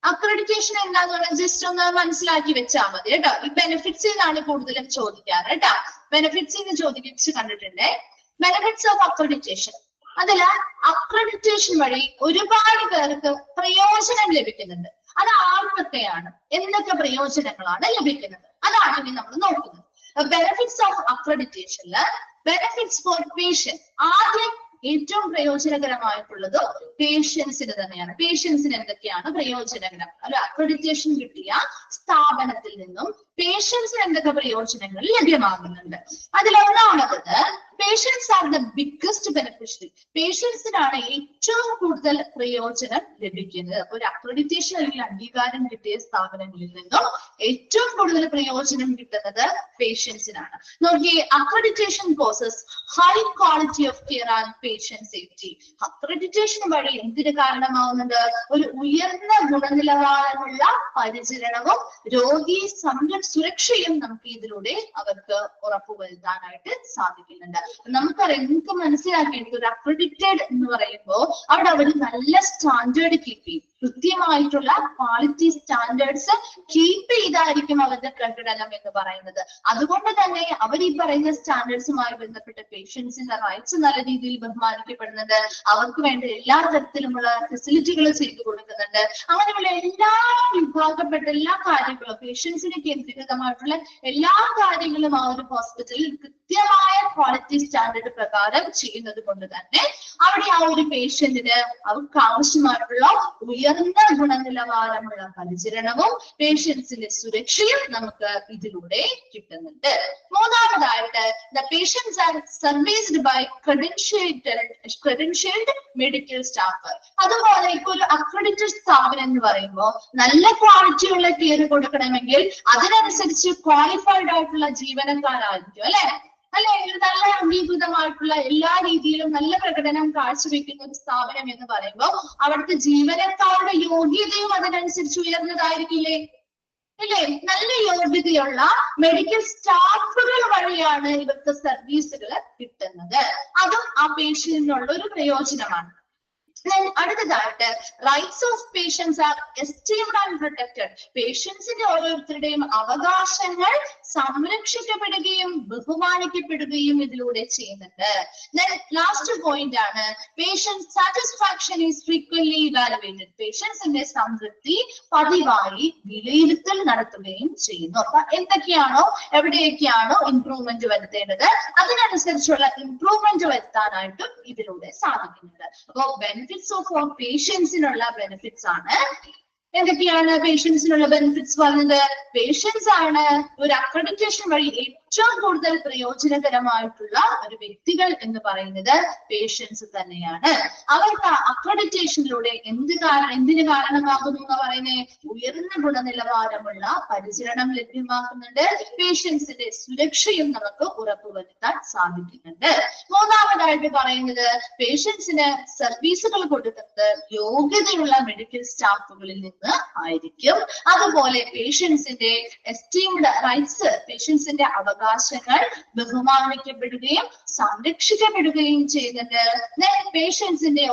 അക്രഡിറ്റേഷൻ എന്താണെന്ന് ജസ്റ്റ് ഒന്ന് മനസ്സിലാക്കി വെച്ചാൽ മതി കേട്ടോ. ഈ ബെനിഫിറ്റ്സ് എന്നാണ് കൂടുതലും ചോദിക്കാറ് കേട്ടോ. ബെനിഫിറ്റ്സ് ചോദിച്ച് കണ്ടിട്ടുണ്ട്. ബെനിഫിറ്റ്സ് ഓഫ് അക്രഡിറ്റേഷൻ, അതില് അക്രഡിറ്റേഷൻ വഴി ഒരുപാട് പേർക്ക് പ്രയോജനം ലഭിക്കുന്നുണ്ട്. അത് ആർക്കൊക്കെയാണ്, എന്തൊക്കെ പ്രയോജനങ്ങളാണ് ലഭിക്കുന്നത് അതാണ് ഇനി നമ്മൾ നോക്കുന്നത്. ബെനിഫിറ്റ്സ് ഓഫ് അക്രഡിറ്റേഷനില് ബെനിഫിറ്റ്സ് ഫോർ പേഷ്യന്റ്, ആദ്യം ഏറ്റവും പ്രയോജനകരമായിട്ടുള്ളത് പേഷ്യൻസിന് തന്നെയാണ്. പേഷ്യൻസിന് എന്തൊക്കെയാണ് പ്രയോജനകരം? ഒരു അക്രഡിറ്റേഷൻ കിട്ടിയ സ്ഥാപനത്തിൽ നിന്നും പേഷ്യൻസിന് എന്തൊക്കെ പ്രയോജനങ്ങൾ ലഭ്യമാകുന്നുണ്ട്? അതിലൊന്നാമത് patients are the biggest beneficiary. പേഷ്യൻസിനാണ് ഏറ്റവും കൂടുതൽ പ്രയോജനം ലഭിക്കുന്നത്. ഒരു അക്രഡിറ്റേഷൻ അല്ലെങ്കിൽ അംഗീകാരം കിട്ടിയ സ്ഥാപനങ്ങളിൽ നിന്നും ഏറ്റവും കൂടുതൽ പ്രയോജനം കിട്ടുന്നത് പേഷ്യൻസിനാണ്. നോക്കിയേ, accreditation causes high quality of care and patient safety. Accreditation വഴി എന്തിന് കാരണമാവുന്നത്? ഒരു ഉയർന്ന ഗുണനിലവാരമുള്ള പരിചരണവും രോഗി സുരക്ഷയും നമുക്ക് ഇതിലൂടെ അവർക്ക് ഉറപ്പുവരുത്താനായിട്ട് സാധിക്കുന്നുണ്ട്. നമുക്കറിയാം, നിങ്ങൾക്ക് മനസ്സിലാക്കേണ്ടത് ഒരു അക്രഡിറ്റഡ് എന്ന് പറയുമ്പോൾ അവിടെ അവർ നല്ല സ്റ്റാൻഡേർഡ് കീപ്പ് ചെയ്യും. കൃത്യമായിട്ടുള്ള ക്വാളിറ്റി സ്റ്റാൻഡേർഡ്സ് കീപ്പ് ചെയ്തായിരിക്കും അവരുടെ പ്രകടനം എന്ന് പറയുന്നത്. അതുകൊണ്ട് തന്നെ അവർ ഈ പറയുന്ന സ്റ്റാൻഡേർഡ്സുമായി ബന്ധപ്പെട്ട പേഷ്യൻസിന്റെ റൈറ്റ്സ് നല്ല രീതിയിൽ ബഹുമാനിക്കപ്പെടുന്നുണ്ട്. അവർക്ക് വേണ്ട എല്ലാ തരത്തിലുമുള്ള ഫെസിലിറ്റികൾ ചെയ്തു കൊടുക്കുന്നുണ്ട്. അങ്ങനെയുള്ള എല്ലാ വിഭാഗപ്പെട്ട എല്ലാ കാര്യങ്ങളും പേഷ്യൻസിന് കേന്ദ്രീകൃതമായിട്ടുള്ള എല്ലാ കാര്യങ്ങളും ആ ഒരു ഹോസ്പിറ്റലിൽ കൃത്യമായ ക്വാളിറ്റി സ്റ്റാൻഡേർഡ് പ്രകാരം ചെയ്യുന്നത് കൊണ്ട് തന്നെ അവിടെ ആ ഒരു പേഷ്യന്റിന് അവർക്ക് ആവശ്യമായിട്ടുള്ള ഉയർന്ന ഗുണനിലവാരമുള്ള പരിചരണവും പേഷ്യൻസിന്റെ സുരക്ഷയും നമുക്ക് ഇതിലൂടെ കിട്ടുന്നുണ്ട്. മൂന്നാമതായിട്ട്, the patients are serviced by credentialed medical staff. അതുപോലെ ഇപ്പൊ ഒരു അക്രഡിറ്റഡ് സ്ഥാപനം എന്ന് പറയുമ്പോൾ നല്ല ക്വാളിറ്റിയുള്ള കെയർ കൊടുക്കണമെങ്കിൽ അതിനനുസരിച്ച് ക്വാളിഫൈഡ് ആയിട്ടുള്ള ജീവനക്കാരായിരിക്കും, അല്ലെ? നല്ല അംഗീകൃതമായിട്ടുള്ള എല്ലാ രീതിയിലും നല്ല പ്രകടനം കാഴ്ചവെക്കുന്ന ഒരു സ്ഥാപനം എന്ന് പറയുമ്പോൾ അവിടുത്തെ ജീവനക്കാരുടെ യോഗ്യതയും അതിനനുസരിച്ച് ഉയർന്നതായിരിക്കില്ലേ? ഇല്ലേ? നല്ല യോഗ്യതയുള്ള മെഡിക്കൽ സ്റ്റാഫുകൾ വഴിയാണ് ഇവർക്ക് സർവീസുകൾ കിട്ടുന്നത്. അതും ആ പേഷ്യന്റിനുള്ള ഒരു പ്രയോജനമാണ്. അടുത്തതായിട്ട്, rights of patients are esteemed and protected. പേഷ്യൻസിന്റെ ഓരോരുത്തരുടെയും അവകാശങ്ങൾ സംരക്ഷിക്കപ്പെടുകയും ബഹുമാനിക്കപ്പെടുകയും ഇതിലൂടെ ചെയ്യുന്നുണ്ട്. ലാസ്റ്റ് പോയിന്റ് ആണ്, patient satisfaction is frequently evaluated. പേഷ്യൻസിന്റെ സംതൃപ്തി പതിവായി വിലയിരുത്തൽ നടത്തുകയും ചെയ്യുന്നു. അപ്പൊ എന്തൊക്കെയാണോ എവിടെയൊക്കെയാണോ ഇംപ്രൂവ്മെന്റ് വരുത്തേണ്ടത് അതിനനുസരിച്ചുള്ള ഇംപ്രൂവ്മെന്റ് വരുത്താനായിട്ടും ഇതിലൂടെ സാധിക്കുന്നുണ്ട്. അപ്പോ ബെനിഫിറ്റ്സ് ഓഫ് പേഷ്യൻസിനുള്ള ബെനിഫിറ്റ്സ് ആണ്. എന്തൊക്കെയാണ് പേഷ്യൻസിനുള്ള ബെനിഫിറ്റ്സ് പറഞ്ഞത്? പേഷ്യൻസ് ആണ് ഒരു അക്രഡിറ്റേഷൻ വഴി ഏറ്റവും കൂടുതൽ പ്രയോജനകരമായിട്ടുള്ള ഒരു വ്യക്തികൾ എന്ന് പറയുന്നത് പേഷ്യൻസ് തന്നെയാണ്. അവർക്ക് അക്രഡിറ്റേഷനിലൂടെ എന്തിന് കാരണമാകുന്നു എന്ന് പറയുന്നത്? ഉയർന്ന ഗുണനിലവാരമുള്ള പരിചരണം ലഭ്യമാക്കുന്നുണ്ട്. പേഷ്യൻസിന്റെ സുരക്ഷയും നമുക്ക് ഉറപ്പുവരുത്താൻ സാധിക്കുന്നുണ്ട്. മൂന്നാമതായിട്ട് പറയുന്നത്, പേഷ്യൻസിന് സർവീസുകൾ കൊടുക്കുന്നത് യോഗ്യതയുള്ള മെഡിക്കൽ സ്റ്റാഫുകളിൽ നിന്ന് ആയിരിക്കും. അതുപോലെ പേഷ്യൻസിന്റെ എസ്റ്റീംഡ് റൈറ്റ്സ്, പേഷ്യൻസിന്റെ അവകാശങ്ങൾ ബഹുമാനിക്കപ്പെടുകയും സംരക്ഷിക്കപ്പെടുകയും ചെയ്യുന്നുണ്ട്.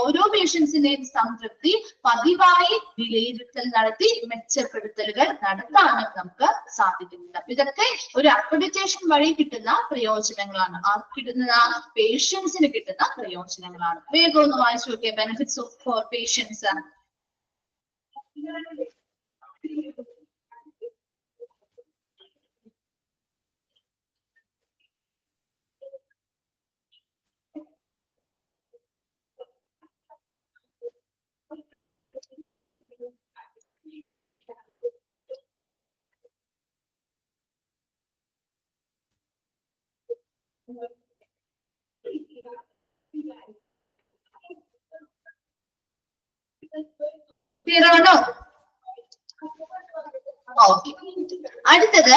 ഓരോ പേഷ്യൻസിന്റെയും സംതൃപ്തി പതിവായി വിലയിരുത്തൽ നടത്തി മെച്ചപ്പെടുത്തലുകൾ നടത്താനും നമുക്ക് സാധിക്കുന്നുണ്ട്. ഇതൊക്കെ ഒരു അക്രഡിറ്റേഷൻ വഴി കിട്ടുന്ന പ്രയോജനങ്ങളാണ്. കിട്ടുന്ന പേഷ്യൻസിന് കിട്ടുന്ന പ്രയോജനങ്ങളാണ്. വേഗം ഒന്ന് വായിച്ചു നോക്കിയ ബെനിഫിറ്റ്സ് ഫോർ പേഷ്യൻസ്. ക്ലിയറാണോ? ഓക്കെ. അടുത്തത്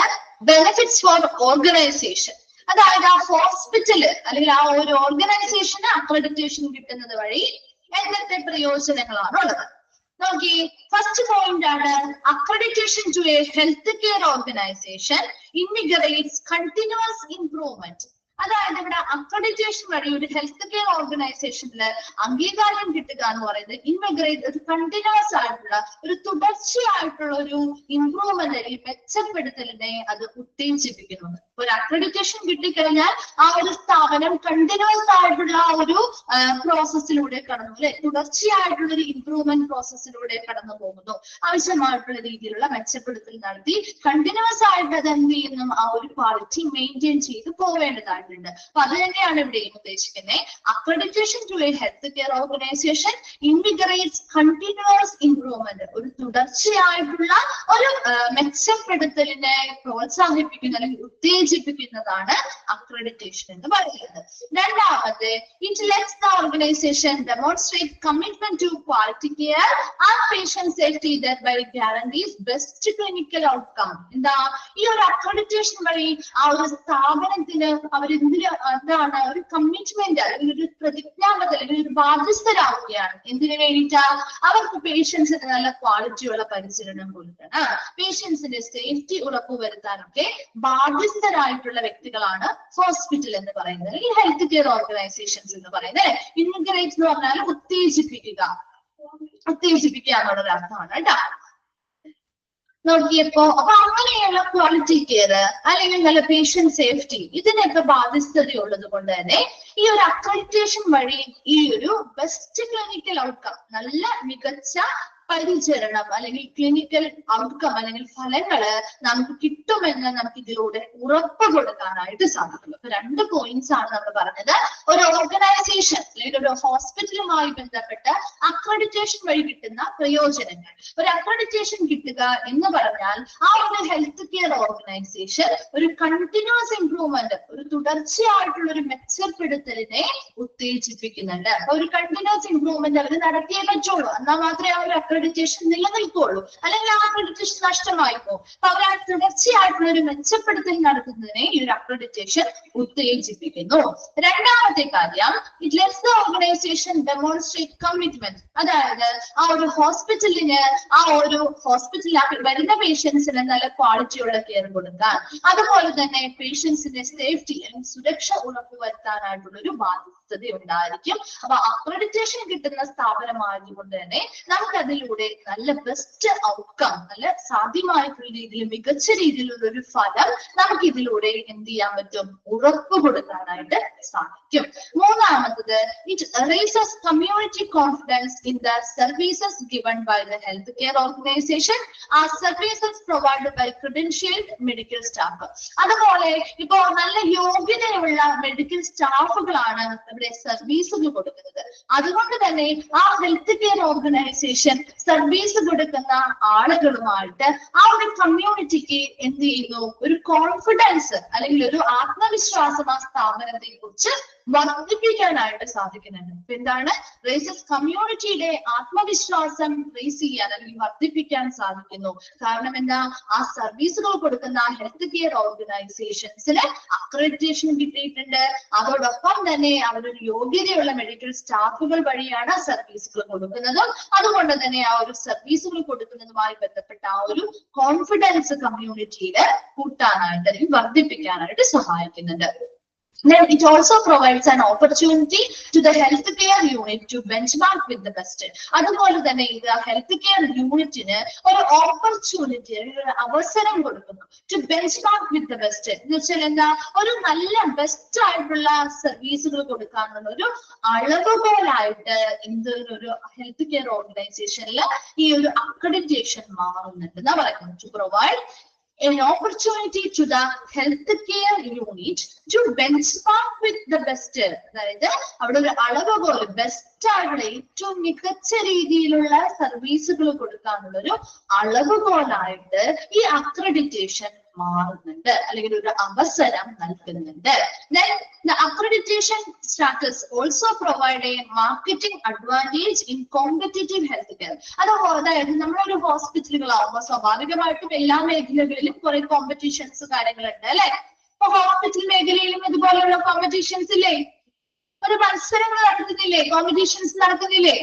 ബെനിഫിറ്റ്സ് ഫോർ ഓർഗനൈസേഷൻ. അതായത് ആ ഹോസ്പിറ്റല് അല്ലെങ്കിൽ ആ ഒരു ഓർഗനൈസേഷന് അക്രഡിറ്റേഷൻ കിട്ടുന്നത് വഴി എന്തൊക്കെ പ്രയോജനങ്ങളാണ് ഉള്ളത്? നോക്കി, ഫസ്റ്റ് പോയിന്റ് ആണ്, accreditation to a health care organization invigorates continuous improvement. അതായത് ഇവിടെ അക്രഡിറ്റേഷൻ വഴി ഒരു ഹെൽത്ത് കെയർ ഓർഗനൈസേഷനിൽ അംഗീകാരം കിട്ടുക എന്ന് പറയുന്നത് ഇൻവഗ്രേറ്റ് ഒരു കണ്ടിന്യൂസ് ആയിട്ടുള്ള ഒരു തുടർച്ചയായിട്ടുള്ള ഒരു ഇംപ്രൂവ്മെന്റ് അല്ലെങ്കിൽ മെച്ചപ്പെടുത്തലിനെ അത് ഉത്തേജിപ്പിക്കുന്നു. ഒരു അക്രഡിറ്റേഷൻ കിട്ടിക്കഴിഞ്ഞാൽ ആ ഒരു സ്ഥാപനം കണ്ടിന്യൂസ് ആയിട്ടുള്ള ഒരു പ്രോസസ്സിലൂടെ കടന്നു, അല്ലെ, തുടർച്ചയായിട്ടുള്ള ഒരു ഇംപ്രൂവ്മെന്റ് പ്രോസസ്സിലൂടെ കടന്നു പോകുന്നു. ആവശ്യമായിട്ടുള്ള രീതിയിലുള്ള മെച്ചപ്പെടുത്തൽ നടത്തി കണ്ടിന്യൂസ് ആയിട്ട് അത് എന്ത് ചെയ്യുന്നു, ആ ഒരു ക്വാളിറ്റി മെയിൻറ്റെയിൻ ചെയ്ത് പോവേണ്ടതായിട്ടുണ്ട്. അപ്പൊ അത് തന്നെയാണ് ഇവിടെയും ഉദ്ദേശിക്കുന്നത്. Accreditation to a health care organization invigorates continuous improvement, ഒരു തുടർച്ചയായിട്ടുള്ള ഒരു മെച്ചപ്പെടുത്തലിനെ പ്രോത്സാഹിപ്പിക്കുന്ന അല്ലെങ്കിൽ ഉത്തേജിപ്പിക്കുന്ന ഉത്തേജിപ്പിക്കുന്നതാണ് അക്രഡിറ്റേഷൻ എന്ന് പറയുന്നത്. രണ്ടാമത്, it lets the organization demonstrate commitment to quality care and patient safety that guarantees best clinical outcome. എന്താ, ഈ ഒരു അക്രഡിറ്റേഷൻ വഴി ആ ഒരു സ്ഥാപനത്തിന് എന്താണ് ഒരു കമ്മിറ്റ്മെന്റ് അല്ലെങ്കിൽ ഒരു പ്രതിജ്ഞാബദ്ധ അല്ലെങ്കിൽ ഒരു ബാധ്യസ്ഥരാവുകയാണ്. എന്തിനു വേണ്ടിയിട്ടാ? അവർക്ക് പേഷ്യൻസിന് നല്ല ക്വാളിറ്റിയുള്ള പരിചരണം കൊടുക്കണം, പേഷ്യൻസിന്റെ സേഫ്റ്റി ഉറപ്പുവരുത്താനൊക്കെ ബാധ്യസ്ഥരായിട്ടുള്ള വ്യക്തികളാണ് ഹോസ്പിറ്റൽ എന്ന് പറയുന്നത്, ഈ ഹെൽത്ത് കെയർ ഓർഗനൈസേഷൻസ് എന്ന് പറയുന്നത്. ഇൻഗ്രേറ്റ് എന്ന് പറഞ്ഞാൽ ഉത്തേജിപ്പിക്കുക എന്നുള്ളൊരു അർത്ഥമാണ് കേട്ടോ. നോക്കിയപ്പോ അപ്പൊ അങ്ങനെയുള്ള ക്വാളിറ്റി കെയർ അല്ലെങ്കിൽ നല്ല പേഷ്യന്റ് സേഫ്റ്റി ഇതിനൊക്കെ ബാധ്യസ്ഥതയുള്ളത് കൊണ്ട് തന്നെ ഈ ഒരു അക്രഡിറ്റേഷൻ വഴി ഈ ഒരു ബെസ്റ്റ് ക്ലിനിക്കൽ ഔട്ട്കം, നല്ല മികച്ച പരിചരണം അല്ലെങ്കിൽ ക്ലിനിക്കൽ ഔട്ട്കം അല്ലെങ്കിൽ ഫലങ്ങള് നമുക്ക് കിട്ടുമെന്ന് നമുക്ക് ഇതിലൂടെ ഉറപ്പ് കൊടുക്കാനായിട്ട് സാധിക്കും. അപ്പൊ 2 പോയിന്റ്സ് ആണ് നമ്മൾ പറഞ്ഞത്. ഒരു ഓർഗനൈസേഷൻ അല്ലെങ്കിൽ ഒരു ഹോസ്പിറ്റലുമായി ബന്ധപ്പെട്ട അക്രഡിറ്റേഷൻ വഴി കിട്ടുന്ന പ്രയോജനങ്ങൾ. ഒരു അക്രഡിറ്റേഷൻ കിട്ടുക എന്ന് പറഞ്ഞാൽ ആ ഒരു ഹെൽത്ത് കെയർ ഓർഗനൈസേഷൻ ഒരു കണ്ടിന്യൂസ് ഇംപ്രൂവ്മെന്റ്, ഒരു തുടർച്ചയായിട്ടുള്ള ഒരു മെച്ചപ്പെടുത്തലിനെ ഉത്തേജിപ്പിക്കുന്നുണ്ട്. അപ്പൊ ഒരു കണ്ടിന്യൂസ് ഇംപ്രൂവ്മെന്റ് അവർ നടത്തിയേ പറ്റുള്ളൂ, എന്നാൽ മാത്രമേ ആ ഒരു അക്രഡിറ്റേഷൻ നിലനിൽക്കുള്ളൂ, അല്ലെങ്കിൽ ആ അക്രഡിറ്റേഷൻ നഷ്ടമായി പോകും. അപ്പൊ അവർ ആ തുടർച്ചയായിട്ടുള്ള ഒരു മെച്ചപ്പെടുത്തൽ നടത്തുന്നതിനെ ഈ ഒരു അക്രഡിറ്റേഷൻ ഉത്തേജിപ്പിക്കുന്നു. രണ്ടാമത്തെ കാര്യം, it lets the organization demonstrate commitment. അതായത് ആ ഒരു ഹോസ്പിറ്റലിന് വരുന്ന പേഷ്യൻസിന് നല്ല ക്വാളിറ്റിയുള്ള കെയർ കൊടുക്കാൻ, അതുപോലെ തന്നെ പേഷ്യൻസിന്റെ സേഫ്റ്റി അല്ലെങ്കിൽ സുരക്ഷ ഉറപ്പുവരുത്താനായിട്ടുള്ള ഒരു ബാധ്യത ഉണ്ടായിരിക്കും. അപ്പൊ അക്രഡിറ്റേഷൻ കിട്ടുന്ന സ്ഥാപനമായതുകൊണ്ട് തന്നെ നമുക്ക് അതിലൂടെ നല്ല ബെസ്റ്റ് ഔട്ട്കം, നല്ല സാധ്യമായിട്ടുള്ള രീതിയിൽ മികച്ച രീതിയിലുള്ള ഒരു ഫലം നമുക്ക് ഇതിലൂടെ എന്ത് ചെയ്യാൻ പറ്റും? ഉറപ്പ് കൊടുക്കാനായിട്ട് സാധിക്കും. മൂന്നാമത്തത്, it raises community confidence in the services given by the health care organization ആ services provide by credentialed medical staff. അതുപോലെ ഇപ്പോ നല്ല യോഗ്യതയുള്ള മെഡിക്കൽ സ്റ്റാഫുകളാണ് ഇവിടെ സർവീസുകൾ കൊടുക്കുന്നത്. അതുകൊണ്ട് തന്നെ ആ ഹെൽത്ത് കെയർ ഓർഗനൈസേഷൻ സർവീസ് കൊടുക്കുന്ന ആളുകളുമായിട്ട് ആ ഒരു കമ്മ്യൂണിറ്റിക്ക് എന്ത് ചെയ്യുന്നു? ഒരു കോൺഫിഡൻസ് അല്ലെങ്കിൽ ഒരു ആത്മവിശ്വാസം ആ സ്ഥാപനത്തെ കുറിച്ച് വർദ്ധിപ്പിക്കാനായിട്ട് സാധിക്കുന്നുണ്ട്. അപ്പൊ എന്താണ്? റേസസ് കമ്മ്യൂണിറ്റിയുടെ ആത്മവിശ്വാസം റേസ് ചെയ്യാൻ അല്ലെങ്കിൽ വർദ്ധിപ്പിക്കാൻ സാധിക്കുന്നു. കാരണം എന്താ? ആ സർവീസുകൾ കൊടുക്കുന്ന ഹെൽത്ത് കെയർ ഓർഗനൈസേഷൻസിന് അക്രഡിറ്റേഷൻ കിട്ടിയിട്ടുണ്ട്. അതോടൊപ്പം തന്നെ അവരൊരു യോഗ്യതയുള്ള മെഡിക്കൽ സ്റ്റാഫുകൾ വഴിയാണ് സർവീസുകൾ കൊടുക്കുന്നതും. അതുകൊണ്ട് തന്നെ ആ ഒരു സർവീസുകൾ കൊടുക്കുന്നതുമായി ബന്ധപ്പെട്ട ആ ഒരു കോൺഫിഡൻസ് കമ്മ്യൂണിറ്റിയിൽ കൂട്ടാനായിട്ട് അല്ലെങ്കിൽ വർദ്ധിപ്പിക്കാനായിട്ട് സഹായിക്കുന്നുണ്ട്. Then it also provides an opportunity to the healthcare unit to benchmark with the best. അതുപോലെ തന്നെ ഇത് ഹെൽത്ത് കെയർ യൂണിറ്റിന് ഒരു ഓപ്പർച്യൂണിറ്റി, ഒരു അവസരം കൊടുക്കുന്നു to benchmark with the best. എന്ന് വെച്ചാൽ എന്താ? ഒരു നല്ല ബെസ്റ്റ് ആയിട്ടുള്ള സർവീസുകൾ കൊടുക്കാനുള്ള ഒരു അളവുകോലായിട്ട് ഒരു ഹെൽത്ത് കെയർ ഓർഗനൈസേഷനിൽ ഈ ഒരു അക്രഡിറ്റേഷൻ മാറുന്നുണ്ട് എന്നാ പറയുന്നത്. To provide an opportunity to the healthcare unit to benchmark with the best. അതായത് അവിടെ ഒരു അളവുകോൽ, ബെസ്റ്റ് ആയിട്ടുള്ള ഏറ്റവും മികച്ച രീതിയിലുള്ള സർവീസുകൾ കൊടുക്കാനുള്ള ഒരു അളവുകോലായിട്ട് ഈ അക്രഡിറ്റേഷൻ മാറുന്നുണ്ട് അല്ലെങ്കിൽ ഒരു അവസരം നൽകുന്നുണ്ട്. Then the accreditation status also provide a marketing advantage in competitive healthcare. അതായത് നമ്മളൊരു ഹോസ്പിറ്റലുകളാവുമ്പോൾ സ്വാഭാവികമായിട്ടും എല്ലാ മേഖലകളിലും കുറെ കോമ്പറ്റീഷൻസ് കാര്യങ്ങളുണ്ട് അല്ലെ. ഇപ്പൊ ഹോസ്പിറ്റൽ മേഖലയിലും ഇതുപോലെയുള്ള കോമ്പറ്റീഷൻസ് ഇല്ലേ? ഒരു മത്സരങ്ങൾ നടത്തുന്നില്ലേ? കോമ്പറ്റീഷൻസ് നടത്തുന്നില്ലേ?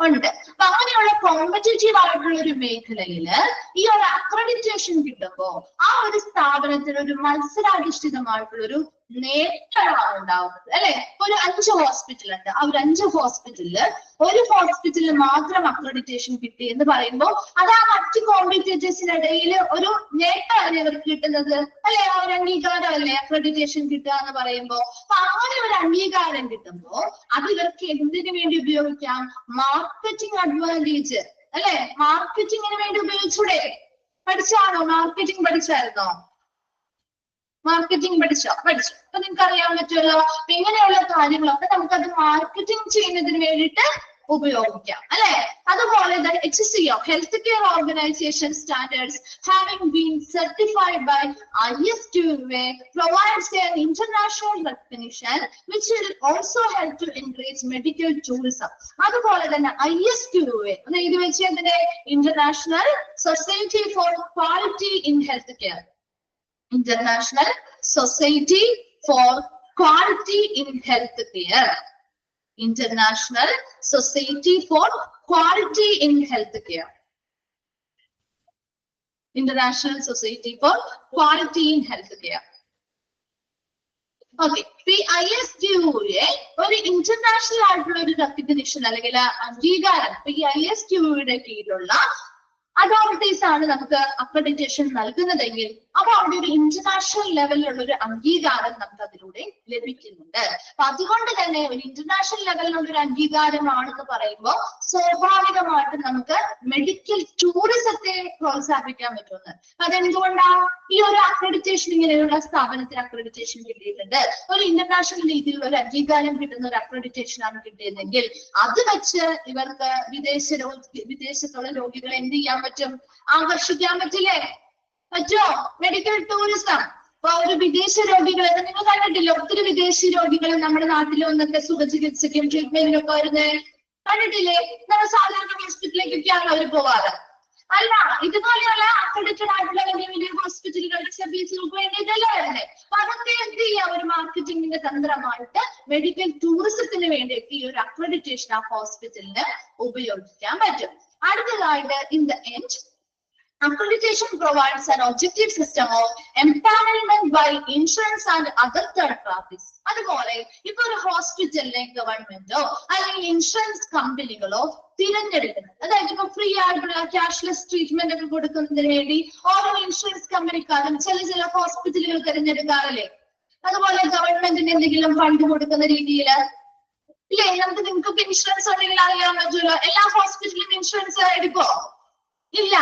ഉണ്ട്. അപ്പൊ അങ്ങനെയുള്ള കോമ്പറ്റേറ്റീവ് ആയിട്ടുള്ള ഒരു മേഖലയില് ഈ ഒരു അക്രഡിറ്റേഷൻ കിട്ടുമ്പോ ആ ഒരു സ്ഥാപനത്തിന് ഒരു മത്സരാധിഷ്ഠിതമായിട്ടുള്ള ഒരു നേട്ടമാണ് ഉണ്ടാവുന്നത് അല്ലെ. ഒരു 5 ഹോസ്പിറ്റൽ ഉണ്ട്. ആ ഒരു 5 ഹോസ്പിറ്റലില് ഒരു ഹോസ്പിറ്റലിൽ മാത്രം അക്രഡിറ്റേഷൻ കിട്ടി എന്ന് പറയുമ്പോൾ അത് ആ മറ്റു കോമ്പറ്റേറ്റേഴ്സിനിടയിൽ ഒരു നേട്ടമല്ലേ ഇവർക്ക് കിട്ടുന്നത് അല്ലെ? ആ ഒരു അംഗീകാരം അല്ലേ അക്രഡിറ്റേഷൻ കിട്ടുക എന്ന് പറയുമ്പോൾ. അപ്പൊ അങ്ങനെ ഒരു അംഗീകാരം കിട്ടുമ്പോ അത് ഇവർക്ക് എന്തിനു വേണ്ടി ഉപയോഗിക്കാം? മാർക്കറ്റിംഗ് അഡ്വാൻറ്റേജ് അല്ലെ. മാർക്കറ്റിങ്ങിന് വേണ്ടി ഉപയോഗിച്ചൂടെ? പഠിച്ചാണോ? മാർക്കറ്റിംഗ് പഠിച്ചായിരുന്നോ? മാർക്കറ്റിംഗ് പഠിച്ചു. അപ്പൊ നിങ്ങൾക്ക് അറിയാൻ പറ്റുമല്ലോ. ഇങ്ങനെയുള്ള കാര്യങ്ങളൊക്കെ നമുക്കത് മാർക്കറ്റിംഗ് ചെയ്യുന്നതിന് വേണ്ടിയിട്ട് ഉപയോഗിക്കാം അല്ലെ. അതുപോലെ തന്നെ HCO health care organization standards having been certified by ISQA provides an international recognition which will also help to encourage medical tourism. അതുപോലെ തന്നെ ISQA ഇത് വെച്ചതിന്റെ international society for quality in health care, international society for quality in healthcare, International Society for Quality in Healthcare, International Society for Quality in Healthcare. Okay, ISQA ഒരു international ആയിട്ടുള്ള ഒരു recognition അല്ലെങ്കിൽ അംഗീകാരം ISQAയുടെ കീഴിലുള്ള അതോറിറ്റീസ് ആണ് നമുക്ക് അക്രഡിറ്റേഷൻ നൽകുന്നതെങ്കിൽ അപ്പൊ അവിടെ ഒരു ഇന്റർനാഷണൽ ലെവലിലുള്ള ഒരു അംഗീകാരം നമുക്ക് അതിലൂടെ ലഭിക്കുന്നുണ്ട്. അപ്പൊ അതുകൊണ്ട് തന്നെ ഒരു ഇന്റർനാഷണൽ ലെവലിലുള്ള ഒരു അംഗീകാരമാണെന്ന് പറയുമ്പോൾ സ്വാഭാവികമായിട്ടും നമുക്ക് മെഡിക്കൽ ടൂറിസത്തെ പ്രോത്സാഹിപ്പിക്കാൻ പറ്റുന്നത്. അതെന്തുകൊണ്ടാണ് ഈ ഒരു അക്രഡിറ്റേഷൻ, ഇങ്ങനെയുള്ള സ്ഥാപനത്തിന് അക്രഡിറ്റേഷൻ കിട്ടിയിട്ടുണ്ട്, ഒരു ഇന്റർനാഷണൽ രീതിയിലുള്ള ഒരു അംഗീകാരം കിട്ടുന്ന ഒരു അക്രഡിറ്റേഷൻ ആണ് കിട്ടിയതെങ്കിൽ അത് വെച്ച് ഇവർക്ക് വിദേശത്തുള്ള രോഗികളെ എന്ത് ചെയ്യാൻ പറ്റും, ആകർഷിക്കാൻ പറ്റില്ലേ? പറ്റോ? Medical tourism. അപ്പൊ ഒരു വിദേശ രോഗികളെ നിങ്ങൾ കണ്ടിട്ടില്ല, ഒത്തിരി വിദേശി രോഗികൾ നമ്മുടെ നാട്ടിൽ വന്നൊക്കെ സുഖചികിത്സയ്ക്കും ട്രീറ്റ്മെന്റിനൊക്കെ വരുന്നത് കണ്ടിട്ടില്ലേ? നമ്മൾ സാധാരണ ഹോസ്പിറ്റലിലേക്കൊക്കെയാണ് അവർ പോവാറ്. അല്ല, ഇതുപോലെയുള്ള അക്രഡിറ്റഡ് ആയിട്ടുള്ള വലിയ വലിയ ഹോസ്പിറ്റലുകളുടെ സർവീസുകൾക്ക് വേണ്ടിയിട്ടല്ല വരുന്നത്. അപ്പൊ അതൊക്കെ എന്ത് ചെയ്യാം, ഒരു മാർക്കറ്റിംഗിന്റെ തന്ത്രമായിട്ട് മെഡിക്കൽ ടൂറിസത്തിന് വേണ്ടിയിട്ട് ഈ ഒരു അക്രഡിറ്റേഷൻ ആ ഹോസ്പിറ്റലിന് ഉപയോഗിക്കാൻ പറ്റും. അടുത്തതായിട്ട് in the end accreditation provides an objective system of empanelment by insurance and other third parties. അതുപോലെ ഇപ്പൊ ഒരു ഹോസ്പിറ്റലിലെ ഗവൺമെന്റോ അല്ലെങ്കിൽ ഇൻഷുറൻസ് കമ്പനികളോ തിരഞ്ഞെടുക്കുന്നത്, അതായത് ഇപ്പൊ ഫ്രീ ആയിട്ടുള്ള ക്യാഷ്ലെസ് ട്രീറ്റ്മെന്റ് ഒക്കെ കൊടുക്കുന്നതിന് വേണ്ടി ഓരോ ഇൻഷുറൻസ് കമ്പനിക്കാരും ചില ഹോസ്പിറ്റലുകൾ തിരഞ്ഞെടുക്കാറില്ലേ? അതുപോലെ ഗവൺമെന്റിന് എന്തെങ്കിലും ഫണ്ട് കൊടുക്കുന്ന രീതിയിൽ ഇല്ലേ? നിങ്ങൾക്ക് ഇൻഷുറൻസ് ഉണ്ടെങ്കിൽ അറിയാൻ പറ്റുമല്ലോ, എല്ലാ ഹോസ്പിറ്റലിലും ഇൻഷുറൻസ് എടുക്കോ? ഇല്ല.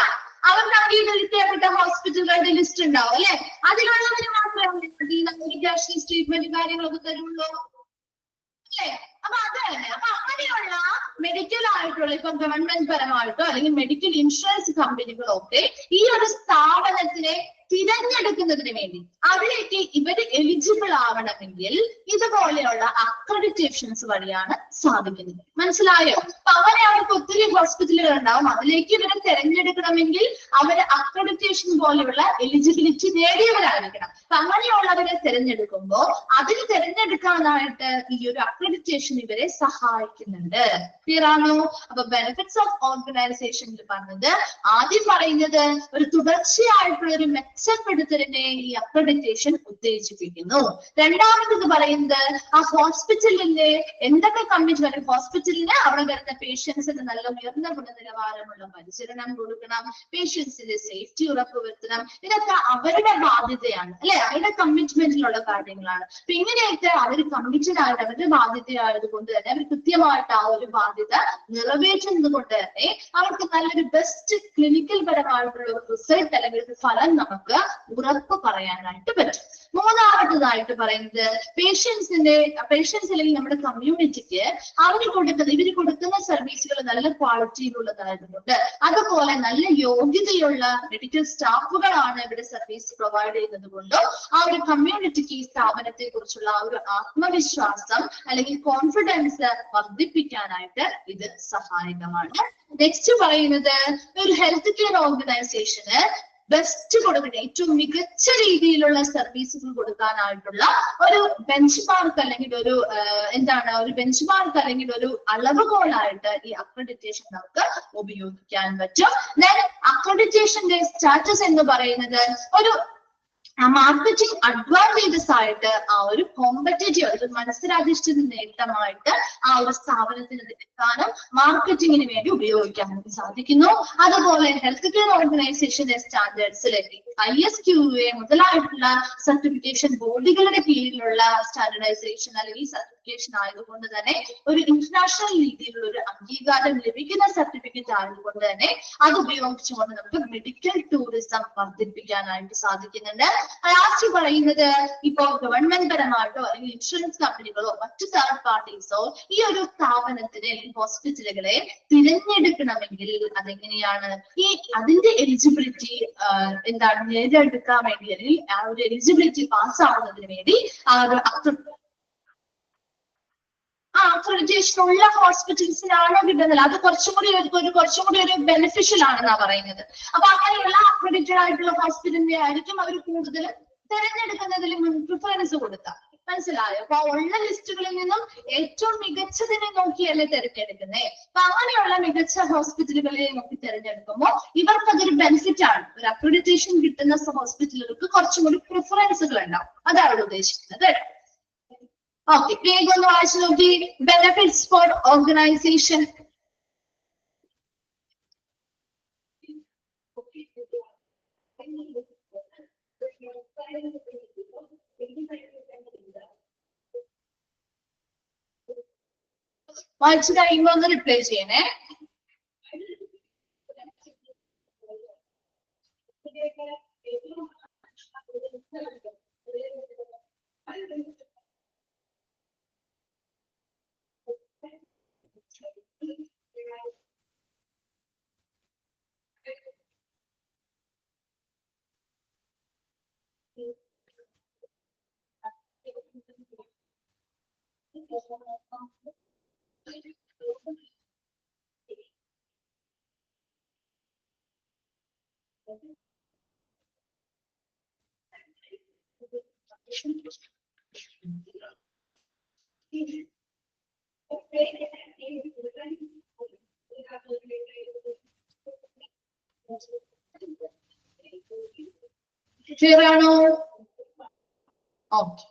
അവർക്ക് അംഗീകരിക്കപ്പെട്ട ഹോസ്പിറ്റലുകളുടെ ലിസ്റ്റ് ഉണ്ടാവും അല്ലെ, അതിലുള്ളവര് മാത്രമേ ക്യാഷ്ലെസ് ട്രീറ്റ്മെന്റ് കാര്യങ്ങളൊക്കെ തരുള്ളൂ അല്ലെ. അപ്പൊ അത് തന്നെ. അപ്പൊ അങ്ങനെയുള്ള മെഡിക്കൽ ആയിട്ടുള്ള ഇപ്പൊ ഗവൺമെന്റ് പരമായിട്ടോ അല്ലെങ്കിൽ മെഡിക്കൽ ഇൻഷുറൻസ് കമ്പനികളൊക്കെ ഈ ഒരു സ്ഥാപനത്തിനെ തിരഞ്ഞെടുക്കുന്നതിന് വേണ്ടി അതിലേക്ക് ഇവര് എലിജിബിൾ ആവണമെങ്കിൽ ഇതുപോലെയുള്ള അക്രഡിറ്റേഷൻസ് വഴിയാണ് സാധിക്കുന്നത്. മനസ്സിലായോ? അപ്പൊ അങ്ങനെ അവർക്ക് ഒത്തിരി ഹോസ്പിറ്റലുകൾ ഉണ്ടാവും, അതിലേക്ക് ഇവരെ തിരഞ്ഞെടുക്കണമെങ്കിൽ അവര് അക്രഡിറ്റേഷൻ പോലെയുള്ള എലിജിബിലിറ്റി നേടിയവരായിരിക്കണം. അപ്പൊ അങ്ങനെയുള്ളവരെ തിരഞ്ഞെടുക്കുമ്പോൾ അതിൽ തിരഞ്ഞെടുക്കാനായിട്ട് ഈ ഒരു അക്രഡിറ്റേഷൻ ഇവരെ സഹായിക്കുന്നുണ്ട്. ക്ലിയർ ആണോ? അപ്പൊ ബെനിഫിറ്റ്സ് ഓഫ് ഓർഗനൈസേഷനിൽ പറഞ്ഞത്, ആദ്യം പറയുന്നത് ഒരു തുടർച്ചയായിട്ടുള്ള ഒരു മെച്ചപ്പെടുത്തലിനെ ഈ അക്രഡിറ്റേഷൻ ഉത്തേജിപ്പിക്കുന്നു. രണ്ടാമത് പറയുന്നത് ആ ഹോസ്പിറ്റലിന്റെ എന്തൊക്കെ കമ്മിറ്റ്മെന്റ്, ഹോസ്പിറ്റലിന് അവിടെ വരുന്ന പേഷ്യൻസിന് നല്ല ഉയർന്ന ഗുണനിലവാരമുള്ള പരിചരണം കൊടുക്കണം, പേഷ്യൻസിന്റെ സേഫ്റ്റി ഉറപ്പുവരുത്തണം, ഇതൊക്കെ അവരുടെ ബാധ്യതയാണ് അല്ലെ, അവരുടെ കമ്മിറ്റ്മെന്റിലുള്ള കാര്യങ്ങളാണ്. അപ്പൊ ഇങ്ങനെയൊക്കെ അവർ കമ്മിറ്റഡ് ആയിട്ട് അവരുടെ ബാധ്യതയായത് കൊണ്ട് തന്നെ അവർ കൃത്യമായിട്ട് ആ ഒരു ബാധ്യത നിറവേറ്റുന്നത് കൊണ്ട് തന്നെ അവർക്ക് നല്ലൊരു ബെസ്റ്റ് ക്ലിനിക്കൽ പരമായിട്ടുള്ള ഒരു റിസൾട്ട് അല്ലെങ്കിൽ ഒരു ഫലം നമുക്ക് ഉറപ്പ് പറയാനായിട്ട് പറ്റും. മൂന്നാമത്തതായിട്ട് പറയുന്നത് പേഷ്യൻസ് അല്ലെങ്കിൽ നമ്മുടെ കമ്മ്യൂണിറ്റിക്ക് ഇവര് കൊടുക്കുന്ന സർവീസുകൾ നല്ല ക്വാളിറ്റിയിലുള്ളതായതുകൊണ്ട് അതുപോലെ നല്ല യോഗ്യതയുള്ള മെഡിക്കൽ സ്റ്റാഫുകളാണ് ഇവിടെ സർവീസ് പ്രൊവൈഡ് ചെയ്യുന്നത് കൊണ്ട് ആ ഒരു കമ്മ്യൂണിറ്റിക്ക് ഈ സ്ഥാപനത്തെ കുറിച്ചുള്ള ആ ഒരു ആത്മവിശ്വാസം അല്ലെങ്കിൽ കോൺഫിഡൻസ് വർദ്ധിപ്പിക്കാനായിട്ട് ഇത് സഹായകമാണ്. നെക്സ്റ്റ് പറയുന്നത് ഒരു ഹെൽത്ത് കെയർ ഓർഗനൈസേഷന് ബെസ്റ്റ് കൊടുക്കുന്ന ഏറ്റവും മികച്ച രീതിയിലുള്ള സർവീസുകൾ കൊടുക്കാനായിട്ടുള്ള ഒരു ബെഞ്ച് മാർക്ക് അല്ലെങ്കിൽ ഒരു ബെഞ്ച് മാർക്ക് അല്ലെങ്കിൽ ഒരു അളവുകോലായിട്ട് ഈ അക്രഡിറ്റേഷൻ നമുക്ക് ഉപയോഗിക്കാൻ പറ്റും. ദെൻ അക്രഡിറ്റേഷന്റെ സ്റ്റാറ്റസ് എന്ന് പറയുന്നത് ഒരു മാർക്കറ്റിംഗ് അഡ്വാൻറ്റേജസ് ആയിട്ട് ആ ഒരു കോമ്പറ്റേറ്റീവ് ഒരു മത്സരാധിഷ്ഠിത നേട്ടമായിട്ട് ആ ഒരു സ്ഥാപനത്തിന് എത്താനും മാർക്കറ്റിങ്ങിന് വേണ്ടി ഉപയോഗിക്കാനും സാധിക്കുന്നു. അതുപോലെ ഹെൽത്ത് കെയർ ഓർഗനൈസേഷന്റെ സ്റ്റാൻഡേർഡ്സിലേക്ക് ISQA മുതലായിട്ടുള്ള സർട്ടിഫിക്കേഷൻ ബോഡികളുടെ കീഴിലുള്ള സ്റ്റാൻഡേർഡൈസേഷൻ അല്ലെങ്കിൽ സർട്ടിഫിക്കേഷൻ ആയതുകൊണ്ട് തന്നെ ഒരു ഇന്റർനാഷണൽ രീതിയിലുള്ള ഒരു അംഗീകാരം ലഭിക്കുന്ന സർട്ടിഫിക്കറ്റ് ആയതുകൊണ്ട് തന്നെ അത് ഉപയോഗിച്ചുകൊണ്ട് നമുക്ക് മെഡിക്കൽ ടൂറിസം വർദ്ധിപ്പിക്കാനായിട്ട് സാധിക്കുന്നുണ്ട്. ലാസ്റ്റ് പറയുന്നത് ഇപ്പോൾ ഗവൺമെന്റ് പരമായിട്ടോ അല്ലെങ്കിൽ ഇൻഷുറൻസ് കമ്പനികളോ മറ്റു തേർഡ് പാർട്ടീസോ ഈ ഒരു സ്ഥാപനത്തിനെ ഹോസ്പിറ്റലുകളെ തിരഞ്ഞെടുക്കണമെങ്കിൽ അതെങ്ങനെയാണ് ഈ അതിന്റെ എലിജിബിലിറ്റി എന്താണ് നേടിയെടുക്കാൻ വേണ്ടി അല്ലെങ്കിൽ ആ ഒരു എലിജിബിലിറ്റി പാസ് ആവുന്നതിന് വേണ്ടി ആ ഒരു അക്രഡിറ്റേഷൻ ഉള്ള ഹോസ്പിറ്റൽസിനാണോ കിട്ടുന്നത് അത് കുറച്ചും കൂടി ഒരു ബെനിഫിഷ്യൽ ആണെന്നാ പറയുന്നത്. അപ്പൊ അങ്ങനെയുള്ള അക്രഡിറ്റഡ് ആയിട്ടുള്ള ഹോസ്പിറ്റലിനെ ആയിരിക്കും അവർ കൂടുതൽ തിരഞ്ഞെടുക്കുന്നതിൽ പ്രിഫറൻസ് കൊടുക്കുക. മനസ്സിലായോ? അപ്പൊ ഉള്ള ലിസ്റ്റുകളിൽ നിന്നും ഏറ്റവും മികച്ചതിനെ നോക്കിയല്ലേ തിരഞ്ഞെടുക്കുന്നേ. അപ്പൊ അങ്ങനെയുള്ള മികച്ച ഹോസ്പിറ്റലുകളെ നോക്കി തിരഞ്ഞെടുക്കുമ്പോൾ ഇവർക്ക് അതൊരു ബെനിഫിറ്റ് ആണ്. ഒരു അക്രഡിറ്റേഷൻ കിട്ടുന്ന ഹോസ്പിറ്റലുകൾക്ക് കുറച്ചും കൂടി പ്രിഫറൻസുകൾ ഉണ്ടാവും. അതാണ് ഉദ്ദേശിക്കുന്നത്. ഓക്കെ, വേഗം ഒന്ന് വായിച്ചു നോക്കി. Benefits four organisation. വായിച്ചു കഴിയുമ്പോ ഒന്ന് റിപ്ലൈ ചെയ്യണേ. ക്ലിയർ ആണോ? ഓക്കെ,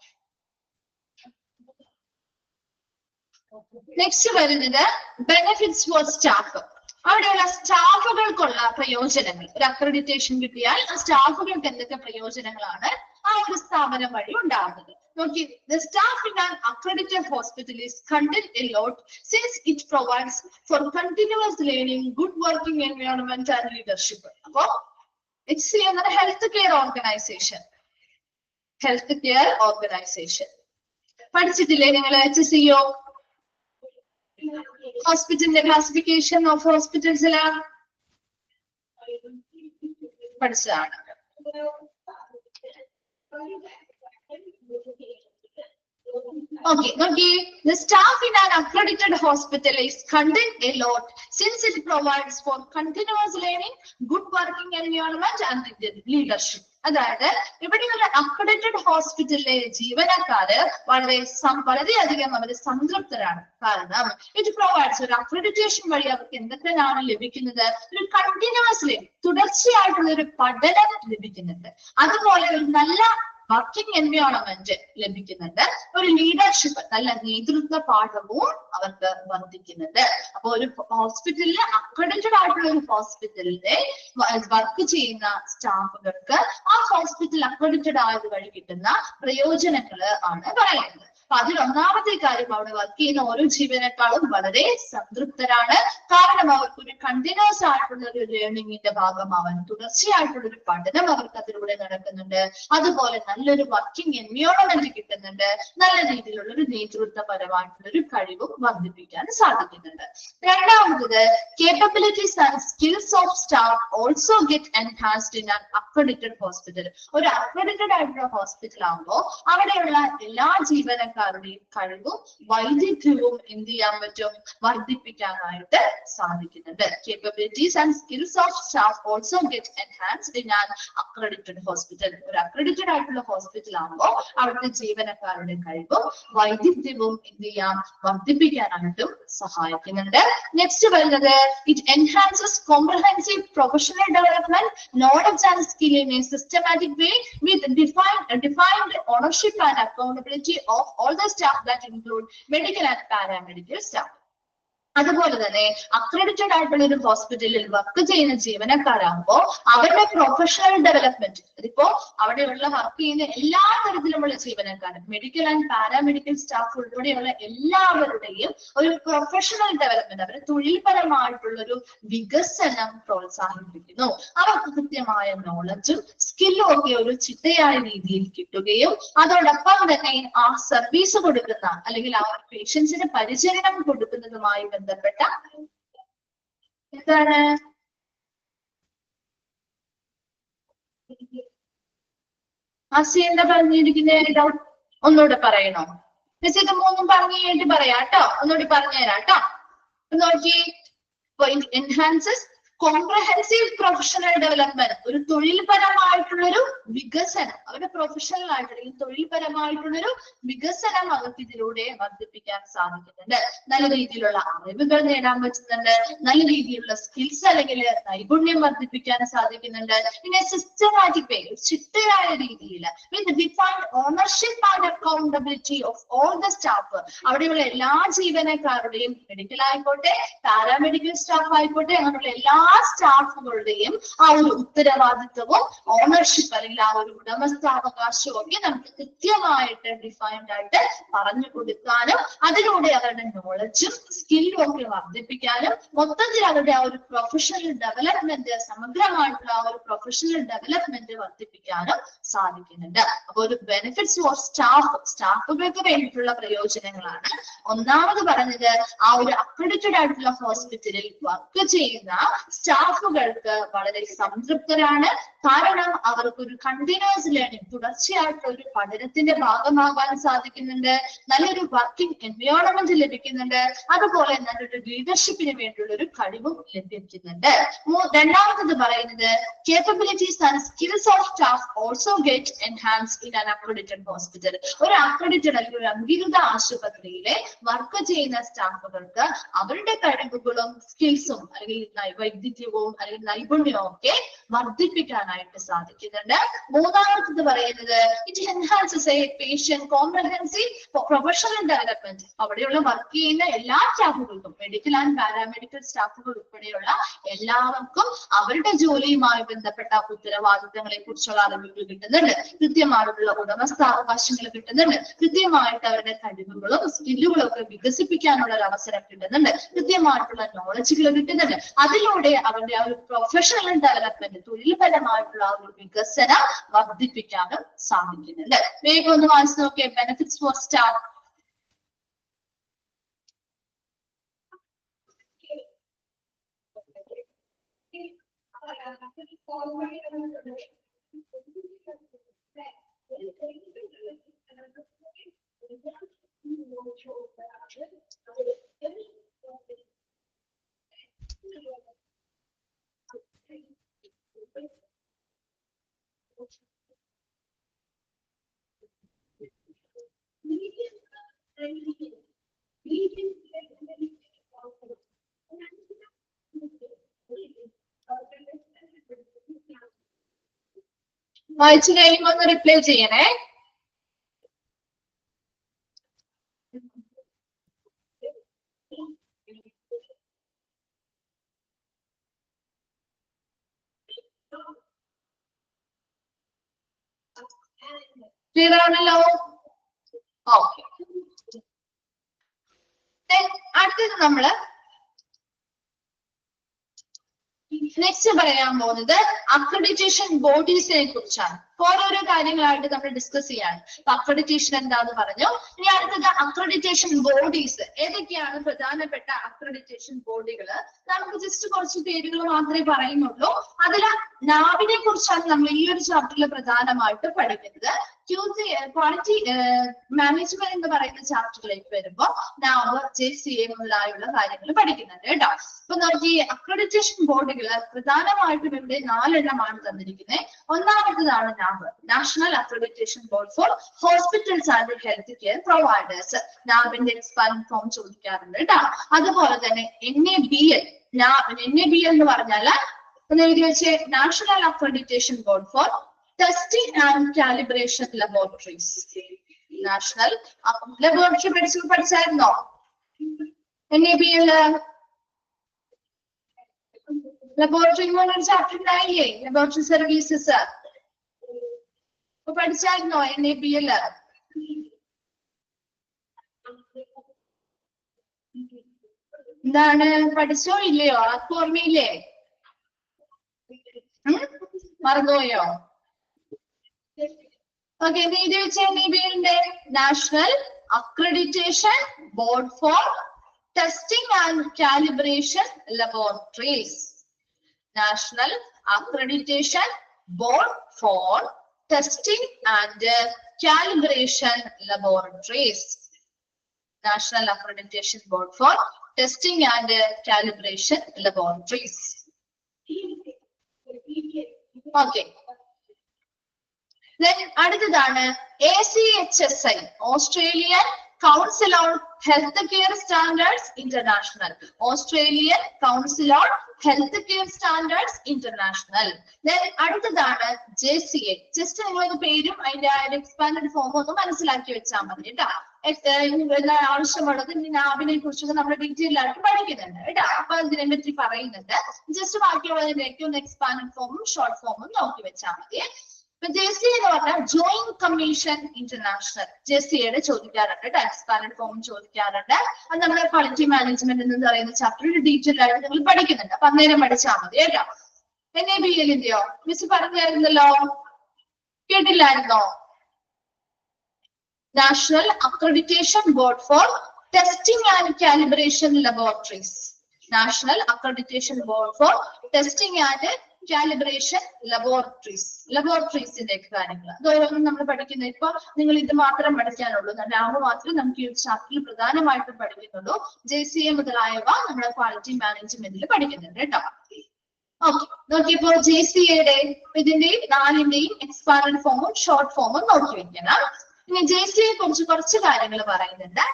നെക്സ്റ്റ് വരുന്നത് ബെനിഫിറ്റ്സ് ഫോർ സ്റ്റാഫ്. അവിടെയുള്ള സ്റ്റാഫുകൾക്കുള്ള പ്രയോജനങ്ങൾ. ഒരു അക്രഡിറ്റേഷൻ കിട്ടിയാൽ ആ സ്റ്റാഫുകൾക്ക് എന്തൊക്കെ പ്രയോജനങ്ങളാണ് ആ ഒരു സ്ഥാപനം വഴി ഉണ്ടാകുന്നത്. നോക്കി, the staff in an accredited hospital is content a lot since it provides for continuous learning, good working environment and leadership. അപ്പോ HCA എന്നത് health care organization. Health care organization പഠിച്ചിട്ടില്ലേ നിങ്ങൾ? HCO ഹോസ്പിറ്റലിന്റെ ക്ലാസിഫിക്കേഷൻ ഓഫ് ഹോസ്പിറ്റൽസിലാണ് പഠിച്ചതാണ്. Okay, okay. The staff in an accredited hospital is content a lot since it provides for continuous learning, good working environment and leadership. അതായത് ഇവിടെ ഒരു accredited ഹോസ്പിറ്റലിലെ ജീവനക്കാര് വളരെയധികം അവർ സംതൃപ്തരാണ്. കാരണം ഇത് പ്രൊവൈഡ്സ് ഒരു അക്രഡിറ്റേഷൻ വഴി അവർക്ക് എന്തൊക്കെയാണ് ലഭിക്കുന്നത്? ഒരു കണ്ടിന്യൂസ്ലി തുടർച്ചയായിട്ടുള്ള ഒരു പഠനം ലഭിക്കുന്നുണ്ട്. അതുപോലെ ഒരു നല്ല വർക്കിംഗ് എൻവയോൺമെന്റ് ലഭിക്കുന്നുണ്ട്. ഒരു ലീഡർഷിപ്പ്, നല്ല നേതൃത്വ പാഠവും അവർക്ക് വർദ്ധിക്കുന്നുണ്ട്. അപ്പൊ ഒരു ഹോസ്പിറ്റലിൽ അക്രഡിറ്റഡ് ആയിട്ടുള്ള ഒരു ഹോസ്പിറ്റലിലെ വർക്ക് ചെയ്യുന്ന സ്റ്റാഫുകൾക്ക് ആ ഹോസ്പിറ്റൽ അക്രഡിറ്റഡ് ആയത് വഴി കിട്ടുന്ന പ്രയോജനങ്ങള് ആണ് പറയുന്നത്. അപ്പൊ അതിൽ ഒന്നാമത്തെ കാര്യം, അവിടെ വർക്ക് ചെയ്യുന്ന ഓരോ ജീവനക്കാളും വളരെ സംതൃപ്തരാണ്. കാരണം അവർക്ക് ഒരു കണ്ടിന്യൂസ് ആയിട്ടുള്ള ഒരു ലേണിംഗിന്റെ ഭാഗമാവാൻ, തുടർച്ചയായിട്ടുള്ള ഒരു പഠനം അവർക്ക് അതിലൂടെ നടക്കുന്നുണ്ട്. അതുപോലെ നല്ലൊരു വർക്കിംഗ് എൻവയോൺമെന്റ് കിട്ടുന്നുണ്ട്. നല്ല രീതിയിലുള്ള ഒരു നേതൃത്വപരമായിട്ടുള്ള ഒരു കഴിവും വർദ്ധിപ്പിക്കാൻ സാധിക്കുന്നുണ്ട്. രണ്ടാമത്, capabilities and skills of staff also get enhanced in an accredited hospital. ഒരു അക്രഡിറ്റഡ് ആയിട്ടുള്ള ഹോസ്പിറ്റൽ ആകുമ്പോൾ അവിടെയുള്ള എല്ലാ ജീവനക്കാരുടെയും കഴിവും വൈദഗ്ധ്യവും എന്ത് ചെയ്യാൻ പറ്റും? വർദ്ധിപ്പിക്കാനായിട്ട് സാധിക്കുന്നുണ്ട്. Capabilities and skills of staff also get enhanced in an accredited hospital. ഒരു അക്രഡിറ്റഡ് ആയിട്ടുള്ള ഹോസ്പിറ്റൽ ആകുമ്പോൾ അവിടുത്തെ ജീവനക്കാരുടെ കഴിവും വൈദഗ്ധ്യവും എന്ത് ചെയ്യാം? വർദ്ധിപ്പിക്കാനായിട്ടും സഹായിക്കുന്നുണ്ട്. നെക്സ്റ്റ് വരുന്നത്, it enhances comprehensive professional development, knowledge and skill in A systematic way with defined ownership and accountability of all the staff that include medical and paramedical staff. അതുപോലെ തന്നെ അക്രഡിറ്റഡ് ആയിട്ടുള്ള ഒരു ഹോസ്പിറ്റലിൽ വർക്ക് ചെയ്യുന്ന ജീവനക്കാരാകുമ്പോൾ അവരുടെ പ്രൊഫഷണൽ ഡെവലപ്മെന്റ്, ഇതിപ്പോ അവിടെയുള്ള work ചെയ്യുന്ന എല്ലാ തരത്തിലുമുള്ള ജീവനക്കാരും, മെഡിക്കൽ ആൻഡ് പാരാമെഡിക്കൽ സ്റ്റാഫ് ഉൾപ്പെടെയുള്ള എല്ലാവരുടെയും ഒരു പ്രൊഫഷണൽ ഡെവലപ്മെന്റ്, അവരുടെ തൊഴിൽപരമായിട്ടുള്ള ഒരു വികസനം പ്രോത്സാഹിപ്പിക്കുന്നു. അവർക്ക് കൃത്യമായ നോളജും സ്കില്ലും ഒക്കെ ഒരു ചിട്ടയായ രീതിയിൽ കിട്ടുകയും അതോടൊപ്പം തന്നെ ആ സർവീസ് കൊടുക്കുന്ന അല്ലെങ്കിൽ ആ പേഷ്യൻസിന് പരിചരണം കൊടുക്കുന്നതുമായി ബന്ധപ്പെട്ട എന്താണ് എന്താ പറഞ്ഞിരിക്കുന്നത്? ഒന്നുകൂടെ പറയണോ? മിസ് ഇത് മൂന്നും പറഞ്ഞു കഴിഞ്ഞിട്ട് പറയാം കേട്ടോ, ഒന്നുകൂടി പറഞ്ഞുതരാം കേട്ടോ. നോക്കി, എൻഹാൻസസ് കോംപ്രഹെൻസീവ് പ്രൊഫഷണൽ ഡെവലപ്മെന്റ്, ഒരു തൊഴിൽപരമായിട്ടുള്ളൊരു വികസനം, അവരുടെ പ്രൊഫഷണൽ ആയിട്ട് അല്ലെങ്കിൽ തൊഴിൽപരമായിട്ടുള്ളൊരു വികസനം അവർക്ക് ഇതിലൂടെ വർദ്ധിപ്പിക്കാൻ സാധിക്കുന്നുണ്ട്. നല്ല രീതിയിലുള്ള അറിവുകൾ നേടാൻ പറ്റുന്നുണ്ട്, നല്ല രീതിയിലുള്ള സ്കിൽസ് അല്ലെങ്കിൽ നൈപുണ്യം വർദ്ധിപ്പിക്കാൻ സാധിക്കുന്നുണ്ട്. പിന്നെ സിസ്റ്റമാറ്റിക് വേ, ചിട്ടയായ രീതിയിൽ with defined ownership and accountability of all the staff, അവിടെയുള്ള എല്ലാ ജീവനക്കാരുടെയും, മെഡിക്കൽ ആയിക്കോട്ടെ പാരാമെഡിക്കൽ സ്റ്റാഫ് ആയിക്കോട്ടെ, അങ്ങനെയുള്ള എല്ലാ സ്റ്റാഫുകളുടെയും ആ ഒരു ഉത്തരവാദിത്വവും ഓണർഷിപ്പ് അല്ലെങ്കിൽ ആ ഒരു ഉടമസ്ഥാവകാശവും ഒക്കെ നമുക്ക് കൃത്യമായിട്ട് ഡിഫൈൻഡ് ആയിട്ട് പറഞ്ഞു കൊടുക്കാനും അതിലൂടെ അവരുടെ നോളജും സ്കില്ലും ഒക്കെ വർദ്ധിപ്പിക്കാനും മൊത്തത്തിൽ അവരുടെ ആ ഒരു പ്രൊഫഷണൽ ഡെവലപ്മെന്റ്, സമഗ്രമായിട്ടുള്ള ആ ഒരു പ്രൊഫഷണൽ ഡെവലപ്മെന്റ് വർദ്ധിപ്പിക്കാനും സാധിക്കുന്നുണ്ട്. അപ്പൊ ഒരു ബെനിഫിറ്റ്സ് ഫോർ സ്റ്റാഫുകൾക്ക് വേണ്ടിയിട്ടുള്ള പ്രയോജനങ്ങളാണ്. ഒന്നാമത് പറഞ്ഞത്, ആ ഒരു അക്രഡിറ്റഡ് ആയിട്ടുള്ള ഹോസ്പിറ്റലിൽ വർക്ക് ചെയ്യുന്ന സ്റ്റാഫുകൾക്ക് വളരെ സംതൃപ്തരാണ്. കാരണം അവർക്കൊരു കണ്ടിന്യൂസ് ലേണിംഗ്, തുടർച്ചയായിട്ടുള്ള ഒരു പഠനത്തിന്റെ ഭാഗമാകാൻ സാധിക്കുന്നുണ്ട്. നല്ലൊരു വർക്കിംഗ് എൻവയോൺമെന്റ് ലഭിക്കുന്നുണ്ട്. അതുപോലെ നല്ലൊരു ലീഡർഷിപ്പിന് വേണ്ടിയുള്ള ഒരു കഴിവും ലഭിക്കുന്നുണ്ട്. രണ്ടാമത് പറയുന്നത്, capabilities and skills of staff also get enhanced in an accredited hospital. ഒരു അക്രഡിറ്റഡ് അല്ലെങ്കിൽ ഒരു അംഗീകൃത ആശുപത്രിയിലെ വർക്ക് ചെയ്യുന്ന സ്റ്റാഫുകൾക്ക് അവരുടെ കഴിവുകളും സ്കിൽസും അല്ലെങ്കിൽ വൈദഗ്ധ്യവും അല്ലെങ്കിൽ നൈപുണ്യവും ഒക്കെ വർദ്ധിപ്പിക്കാനായിട്ട് സാധിക്കുന്നുണ്ട്. മൂന്നാമത്തത് പറയുന്നത്, it enhances A patient comprehensive professional development. അവിടെയുള്ള വർക്ക് ചെയ്യുന്ന എല്ലാ സ്റ്റാഫുകൾക്കും, മെഡിക്കൽ ആൻഡ് പാരാമെഡിക്കൽ സ്റ്റാഫുകൾ ഉൾപ്പെടെയുള്ള എല്ലാവർക്കും അവരുടെ ജോലിയുമായി ബന്ധപ്പെട്ട ഉത്തരവാദിത്തങ്ങളെ കുറിച്ചുള്ള അറിവുകൾ കിട്ടുന്നുണ്ട്, കൃത്യമായിട്ടുള്ള ഉടമസ്ഥാവകാശങ്ങൾ കിട്ടുന്നുണ്ട്, കൃത്യമായിട്ട് അവരുടെ കഴിവുകളും സ്കില്ലുകളും ഒക്കെ വികസിപ്പിക്കാനുള്ള ഒരു അവസരം കിട്ടുന്നുണ്ട്, കൃത്യമായിട്ടുള്ള നോളജുകൾ കിട്ടുന്നുണ്ട്. അതിലൂടെ അവരുടെ ആ ഒരു പ്രൊഫഷണൽ ഡെവലപ്മെന്റ്, തൊഴിൽപരമായിട്ടുള്ള ആ ഒരു വികസനം വർദ്ധിപ്പിക്കാനും സാധിക്കുന്നുണ്ട്. വേഗം ഒന്ന് വായിച്ചു നോക്കിയേ, ബെനിഫിറ്റ്സ് ഫോർ സ്റ്റാഫ്. വായിച്ചു കഴിയുമ്പോൾ ഒന്ന് റിപ്ലൈ ചെയ്യണേ. ക്ലിയർ ആണല്ലോ? ഓക്കെ. അടുത്തത് നമ്മള് നെക്സ്റ്റ് പറയാൻ പോകുന്നത് അക്രഡിറ്റേഷൻ ബോഡീസിനെ കുറിച്ചാണ്. ഓരോരോ കാര്യങ്ങളായിട്ട് നമ്മൾ ഡിസ്കസ് ചെയ്യാണ്. അക്രഡിറ്റേഷൻ എന്താന്ന് പറഞ്ഞു. ഇനി അടുത്തത് അക്രഡിറ്റേഷൻ ബോഡീസ്. ഏതൊക്കെയാണ് പ്രധാനപ്പെട്ട അക്രഡിറ്റേഷൻ ബോഡികള്? നമുക്ക് ജസ്റ്റ് കുറച്ച് പേരുകൾ മാത്രമേ പറയുന്നുള്ളൂ. അതിൽ നാബിനെ കുറിച്ചാണ് നമ്മൾ ഈ ഒരു ചാപ്റ്ററിൽ പ്രധാനമായിട്ട് പഠിക്കുന്നത്. ക്വാളിറ്റി മാനേജ്മെന്റ് എന്ന് പറയുന്ന ചാപ്റ്ററിലേക്ക് വരുമ്പോൾ നാബ്, JCA മുതലായുള്ള കാര്യങ്ങൾ പഠിക്കുന്നുണ്ട് കേട്ടോ. അപ്പൊ നമുക്ക് ഈ അക്രഡിറ്റേഷൻ ബോർഡുകൾ പ്രധാനമായിട്ടും ഇവിടെ 4 എണ്ണമാണ് തന്നിരിക്കുന്നത്. ഒന്നാമത്തതാണ് NABH, national accreditation board for hospitals and health care providers. നാബിന്റെ എക്സ്പാൻഡ് ഫോം ചോദിക്കാറുണ്ട് കേട്ടോ. അതുപോലെ തന്നെ NABL. NABL എന്ന് പറഞ്ഞാൽ എഴുതി വെച്ച്, national accreditation board for testing and calibration laboratories. National laboratory പഠിച്ചായിരുന്നോ? NABL ലബോറട്ടറി ചാപ്റ്റർ ഉണ്ടായില്ലേ? ലബോറട്ടറി സർവീസസ് പഠിച്ചായിരുന്നോ? NABL എന്താണ്? പഠിച്ചോ ഇല്ലയോ? ആർക്കും ഓർമ്മയില്ലേ? മറന്നുപോയോ? ഓക്കെ, എഴുതി വെച്ച NABLന്റെ national accreditation board for testing and calibration laboratories. National accreditation board for testing and calibration laboratories. National Accreditation Board for Testing and Calibration Laboratories. Okay. Then അടുത്തതാണ് ACHSI, Australian Council on Healthcare Standards International. Australian Council on Healthcare Standards International. Then അടുത്തതാണ് JCA. Just നിങ്ങളൊന്ന് പേരും അതിന്റെ expanded ഫോമും ഒന്ന് മനസ്സിലാക്കി വെച്ചാൽ മതി കേട്ടോ. ആവശ്യമുള്ളത് നാബിനെ കുറിച്ചൊക്കെ നമ്മൾ ഡീറ്റെയിൽ ആയിട്ട് പഠിക്കുന്നുണ്ട് കേട്ടോ. അപ്പൊ അതിനെ പറ്റി പറയുന്നുണ്ട്. ജസ്റ്റ് ബാക്കിയുള്ളതിലേക്ക് ഒന്ന് എക്സ്പാൻഡഡ് ഫോമും ഷോർട്ട് ഫോമും നോക്കി വെച്ചാൽ മതി. JCA എന്ന് പറഞ്ഞാൽ ജോയിന്റ് കമ്മീഷൻ ഇന്റർനാഷണൽ. JCA ചോദിക്കാറുണ്ട് കേട്ടോ, എക്സ്പാൻഡഡ് ഫോം ചോദിക്കാറുണ്ട്. അത് നമ്മുടെ ക്വാളിറ്റി മാനേജ്മെന്റ് എന്ന് പറയുന്ന ചാപ്റ്ററിൽ ഡീറ്റെയിൽ ആയിട്ട് നിങ്ങൾ പഠിക്കുന്നുണ്ട്. അപ്പൊ അന്നേരം പഠിച്ചാൽ മതി കേട്ടോ. NABLന്റെയോ miss പറഞ്ഞായിരുന്നല്ലോ, കേട്ടില്ലായിരുന്നോ? National Accreditation Board for Testing and Calibration Laboratories. National Accreditation Board for Testing and Calibration Laboratories. Laboratories-ന്റെ കാര്യങ്ങൾ അതോരോന്നും നമ്മൾ പഠിക്കുന്നത്. ഇപ്പൊ നിങ്ങൾ ഇത് മാത്രം പഠിക്കാനുള്ളൂ, നാമ് മാത്രമേ നമുക്ക് ഈ ചാപ്റ്ററിൽ പ്രധാനമായിട്ടും പഠിക്കുന്നുള്ളൂ. JCA മുതലായവ നമ്മുടെ ക്വാളിറ്റി മാനേജ്മെന്റിൽ പഠിക്കുന്നുണ്ട് കേട്ടോ. ഓക്കെ, നോക്കിയപ്പോ JCA ഇതിന്റെ 4ന്റെയും എക്സ്പാൻഡഡ് ഫോമും ഷോർട്ട് ഫോമും നോക്കി വെക്കണം. ഇനി JCA കുറിച്ച് കുറച്ച് കാര്യങ്ങൾ പറയുന്നുണ്ട്.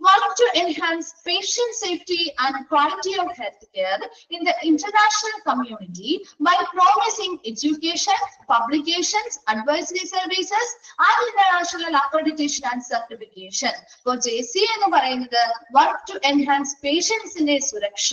Work to enhance patient safety and quality of healthcare in the international community by promising education, publications, advisory services, and international accreditation and certification. For JCA എന്ന് പറയുന്നത് work to enhance patientsന്റെ സുരക്ഷ,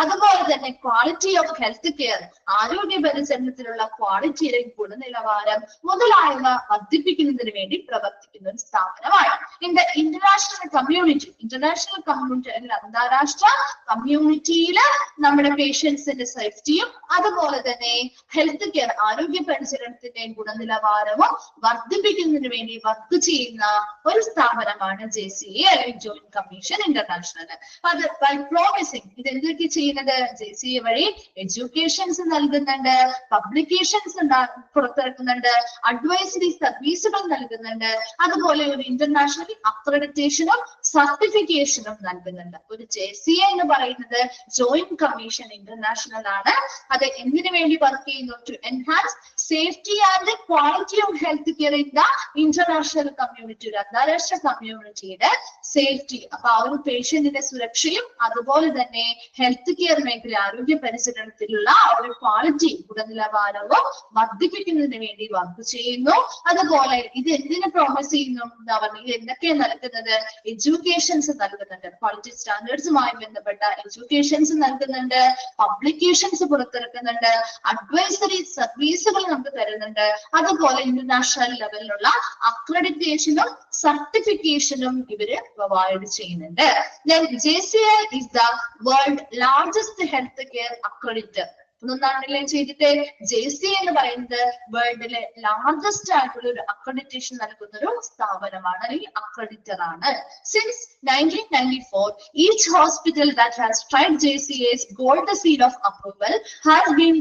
അതുപോലെ തന്നെ quality of healthcare, ആരോഗ്യ പരിചരണത്തിലുള്ള ക്വാളിറ്റിയുടെ ഗുണനിലവാരം മുതലായവ വർദ്ധിപ്പിക്കുന്നതിന് വേണ്ടി പ്രവർത്തിക്കുന്ന ഒരു സ്ഥാപനമാണ്. In the international community, international community അല്ലെങ്കിൽ അന്താരാഷ്ട്ര കമ്മ്യൂണിറ്റിയില് നമ്മുടെ പേഷ്യൻസിന്റെ സേഫ്റ്റിയും അതുപോലെ തന്നെ ഹെൽത്ത് കെയർ ആരോഗ്യ പരിചരണത്തിന്റെ ഗുണനിലവാരവും വർദ്ധിപ്പിക്കുന്നതിന് വേണ്ടി വർക്ക് ചെയ്യുന്ന ഒരു സ്ഥാപനമാണ് JCA അല്ലെങ്കിൽ ജോയിന്റ് കമ്മീഷൻ ഇന്റർനാഷണൽ. അത് ബൈ പ്രോമിസിങ് ഇത് എന്തൊക്കെ ചെയ്യുന്നത്? JCA വഴി എഡ്യൂക്കേഷൻസ് നൽകുന്നുണ്ട്, പബ്ലിക്കേഷൻസ് പുറത്തിറക്കുന്നുണ്ട്, അഡ്വൈസറി സർവീസുകൾ നൽകുന്നുണ്ട്, അതുപോലെ ഒരു ഇന്റർനാഷണൽ അക്രഡിറ്റേഷനും സർട്ടിഫിക്കേഷനും നൽകുന്നുണ്ട്. ഒരു JCA എന്ന് പറയുന്നത് ജോയിന്റ് കമ്മീഷൻ ഇന്റർനാഷണൽ ആണ്. അത് എന്തിനു വേണ്ടി വർക്ക് ചെയ്യുന്നു? To enhance safety and quality of health care in the international community. ഒരു അന്താരാഷ്ട്ര കമ്മ്യൂണിറ്റിയുടെ സേഫ്റ്റി, അപ്പൊ ആ ഒരു പേഷ്യന്റിന്റെ സുരക്ഷയും അതുപോലെ തന്നെ ഹെൽത്ത് കെയർ മേഖല ആരോഗ്യ പരിചരണത്തിലുള്ള ഒരു ക്വാളിറ്റി ഗുണനിലവാരവും വർദ്ധിപ്പിക്കുന്നതിന് വേണ്ടി വർക്ക് ചെയ്യുന്നു. അതുപോലെ ഇത് എന്തിനു പ്രോമിസ് ചെയ്യുന്നു എന്ന് പറഞ്ഞാൽ ഇത് എന്തൊക്കെയാണ് നൽകുന്നത്? എഡ്യൂക്കേഷൻസ് നൽകുന്നുണ്ട്, ക്വാളിറ്റി സ്റ്റാൻഡേർഡ്സുമായി ബന്ധപ്പെട്ട എഡ്യൂക്കേഷൻസ് നൽകുന്നുണ്ട്, പബ്ലിക്കേഷൻസ് പുറത്തിറക്കുന്നുണ്ട്, അഡ്വൈസറി സർവീസുകൾ നമുക്ക് തരുന്നുണ്ട്, അതുപോലെ ഇന്റർനാഷണൽ ലെവലിലുള്ള അക്രഡിറ്റേഷനും സർട്ടിഫിക്കേഷനും ഇവര് പ്രൊവൈഡ് ചെയ്യുന്നുണ്ട്. Then JCA is the world largest healthcare accreditor. ഒന്നാണല്ലേ ചെയ്തിട്ട് JCA എന്ന് പറയുന്നത് വേൾഡിലെ ലാർജസ്റ്റ് ആയിട്ടുള്ള ഒരു അക്രഡിറ്റേഷൻ നൽകുന്ന ഒരു സ്ഥാപനമാണ് അല്ലെങ്കിൽ അക്രഡിറ്റർ ആണ്. Since 1994, each hospital that has tried JCA's gold seal of approval has been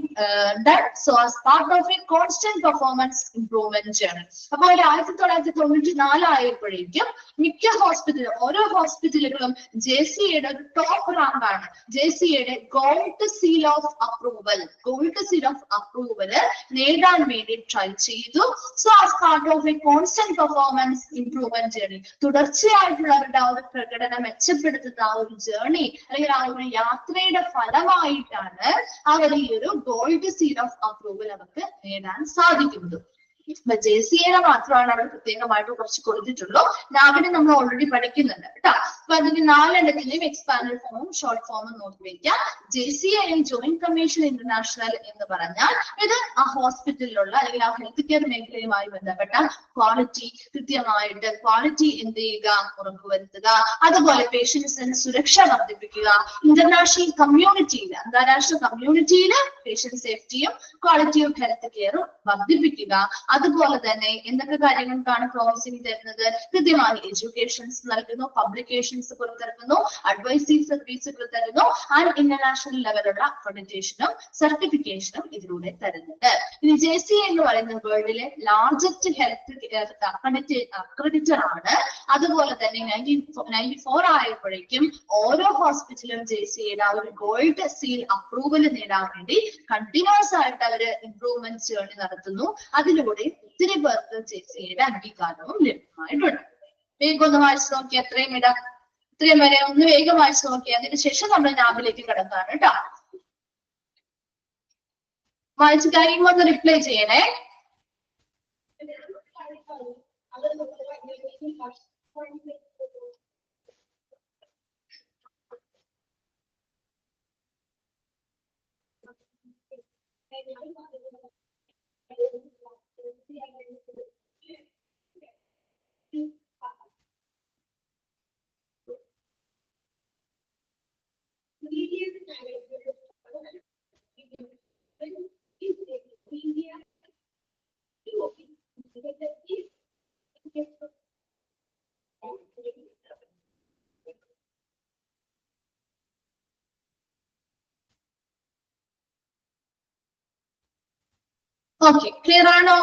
done so as part of a constant performance improvement journey. അപ്പോൾ 1994 ആയപ്പോഴേക്കും മിക്ക ഹോസ്പിറ്റലും ഓരോ ഹോസ്പിറ്റലുകളും JCAയുടെ ഒരു ടോപ്പ് റാങ്ക് ആണ്. JCAയുടെ ഗോൾഡ് സീൽ ഓഫ് അപ്രൂവൽ നേടാൻ വേണ്ടി ട്രൈ ചെയ്തു. So as part of a constant performance improvement journey, തുടർച്ചയായിട്ടുള്ള അവരുടെ ആ ഒരു പ്രകടനം മെച്ചപ്പെടുത്തുന്ന ആ ഒരു ജേർണി അല്ലെങ്കിൽ ആ ഒരു യാത്രയുടെ ഫലമായിട്ടാണ് അവർ ഈ ഒരു ഗോൾഡ് സീൽ ഓഫ് അപ്രൂവൽ അവർക്ക് നേടാൻ സാധിക്കുന്നത്. JCA മാത്രമാണ് അവിടെ പ്രത്യേകമായിട്ട് കുറച്ച് കൊടുത്തിട്ടുള്ളൂ. നാവിനെ നമ്മൾ ഓൾറെഡി പഠിക്കുന്നുണ്ട് കേട്ടോ. അപ്പൊ അതിന് 4 എണ്ണത്തിന്റെയും എക്സ്പാൻഡഡ് ഫോമും ഷോർട്ട് ഫോമും നോക്കി വെക്കാം. JCA ജോയിന്റ് കമ്മീഷൻ ഇന്റർനാഷണൽ എന്ന് പറഞ്ഞാൽ ഇത് ആ ഹോസ്പിറ്റലിലുള്ള അല്ലെങ്കിൽ ആ ഹെൽത്ത് കെയർ മേഖലയുമായി ബന്ധപ്പെട്ട ക്വാളിറ്റി കൃത്യമായിട്ട് ക്വാളിറ്റി എന്ത് ചെയ്യുക, ഉറപ്പുവരുത്തുക. അതുപോലെ പേഷ്യൻസിന് സുരക്ഷ വർദ്ധിപ്പിക്കുക. ഇന്റർനാഷണൽ കമ്മ്യൂണിറ്റിയിൽ അന്താരാഷ്ട്ര കമ്മ്യൂണിറ്റിയിൽ പേഷ്യന്റ് സേഫ്റ്റിയും ക്വാളിറ്റി ഓഫ് ഹെൽത്ത് കെയറും വർദ്ധിപ്പിക്കുക. അതുപോലെ തന്നെ എന്തൊക്കെ കാര്യങ്ങൾക്കാണ് പ്രോമിസിംഗ് തരുന്നത്? കൃത്യമായി എഡ്യൂക്കേഷൻസ് നൽകുന്നു, പബ്ലിക്കേഷൻസ് പുറത്തിറക്കുന്നു, അഡ്വൈസറി സർവീസുകൾ തരുന്നു, ആൻഡ് ഇന്റർനാഷണൽ ലെവലുള്ള അക്രഡിറ്റേഷനും സർട്ടിഫിക്കേഷനും ഇതിലൂടെ തരുന്നുണ്ട്. ഇനി JCA എന്ന് പറയുന്നത് വേൾഡിലെ ലാർജസ്റ്റ് ഹെൽത്ത് കെയർ അക്രഡിറ്റർ ആണ്. അതുപോലെ തന്നെ 1994 ആയപ്പോഴേക്കും ഓരോ ഹോസ്പിറ്റലും JCAയുടെ ആ ഒരു ഗോൾഡ് സീൽ അപ്രൂവൽ നേടാൻ വേണ്ടി കണ്ടിന്യൂസ് ആയിട്ട് അവര് ഇംപ്രൂവ്മെന്റ് ജേർണി നടത്തുന്നു. അതിലൂടെ ഒത്തിരി പേർക്ക് JCAയുടെ അംഗീകാരവും ലഭ്യമായിട്ടുണ്ട്. വേഗം ഒന്ന് വായിച്ചു നോക്കിയാൽ ഇത്രയും വരെ ഒന്ന് വേഗം വായിച്ചു നോക്കിയാൽ അതിനുശേഷം നമ്മൾ നാബിലേക്ക് കിടക്കാണ് കേട്ടോ. വായിച്ചു കഴിയുമ്പോൾ ഒന്ന് റിപ്ലൈ ചെയ്യണേ. ഓക്കെ, ക്ലിയർ ആണോ?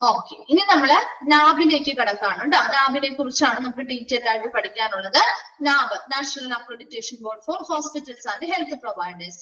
ഓക്കെ, ഇനി നമ്മള് നാബിലേക്ക് കിടക്കാണ് കേട്ടോ. നാബിനെ കുറിച്ചാണ് നമുക്ക് ഡീറ്റെയിൽ ആയിട്ട് പഠിക്കാനുള്ളത്. NAB, National Accreditation Board for Hospitals and Health Providers.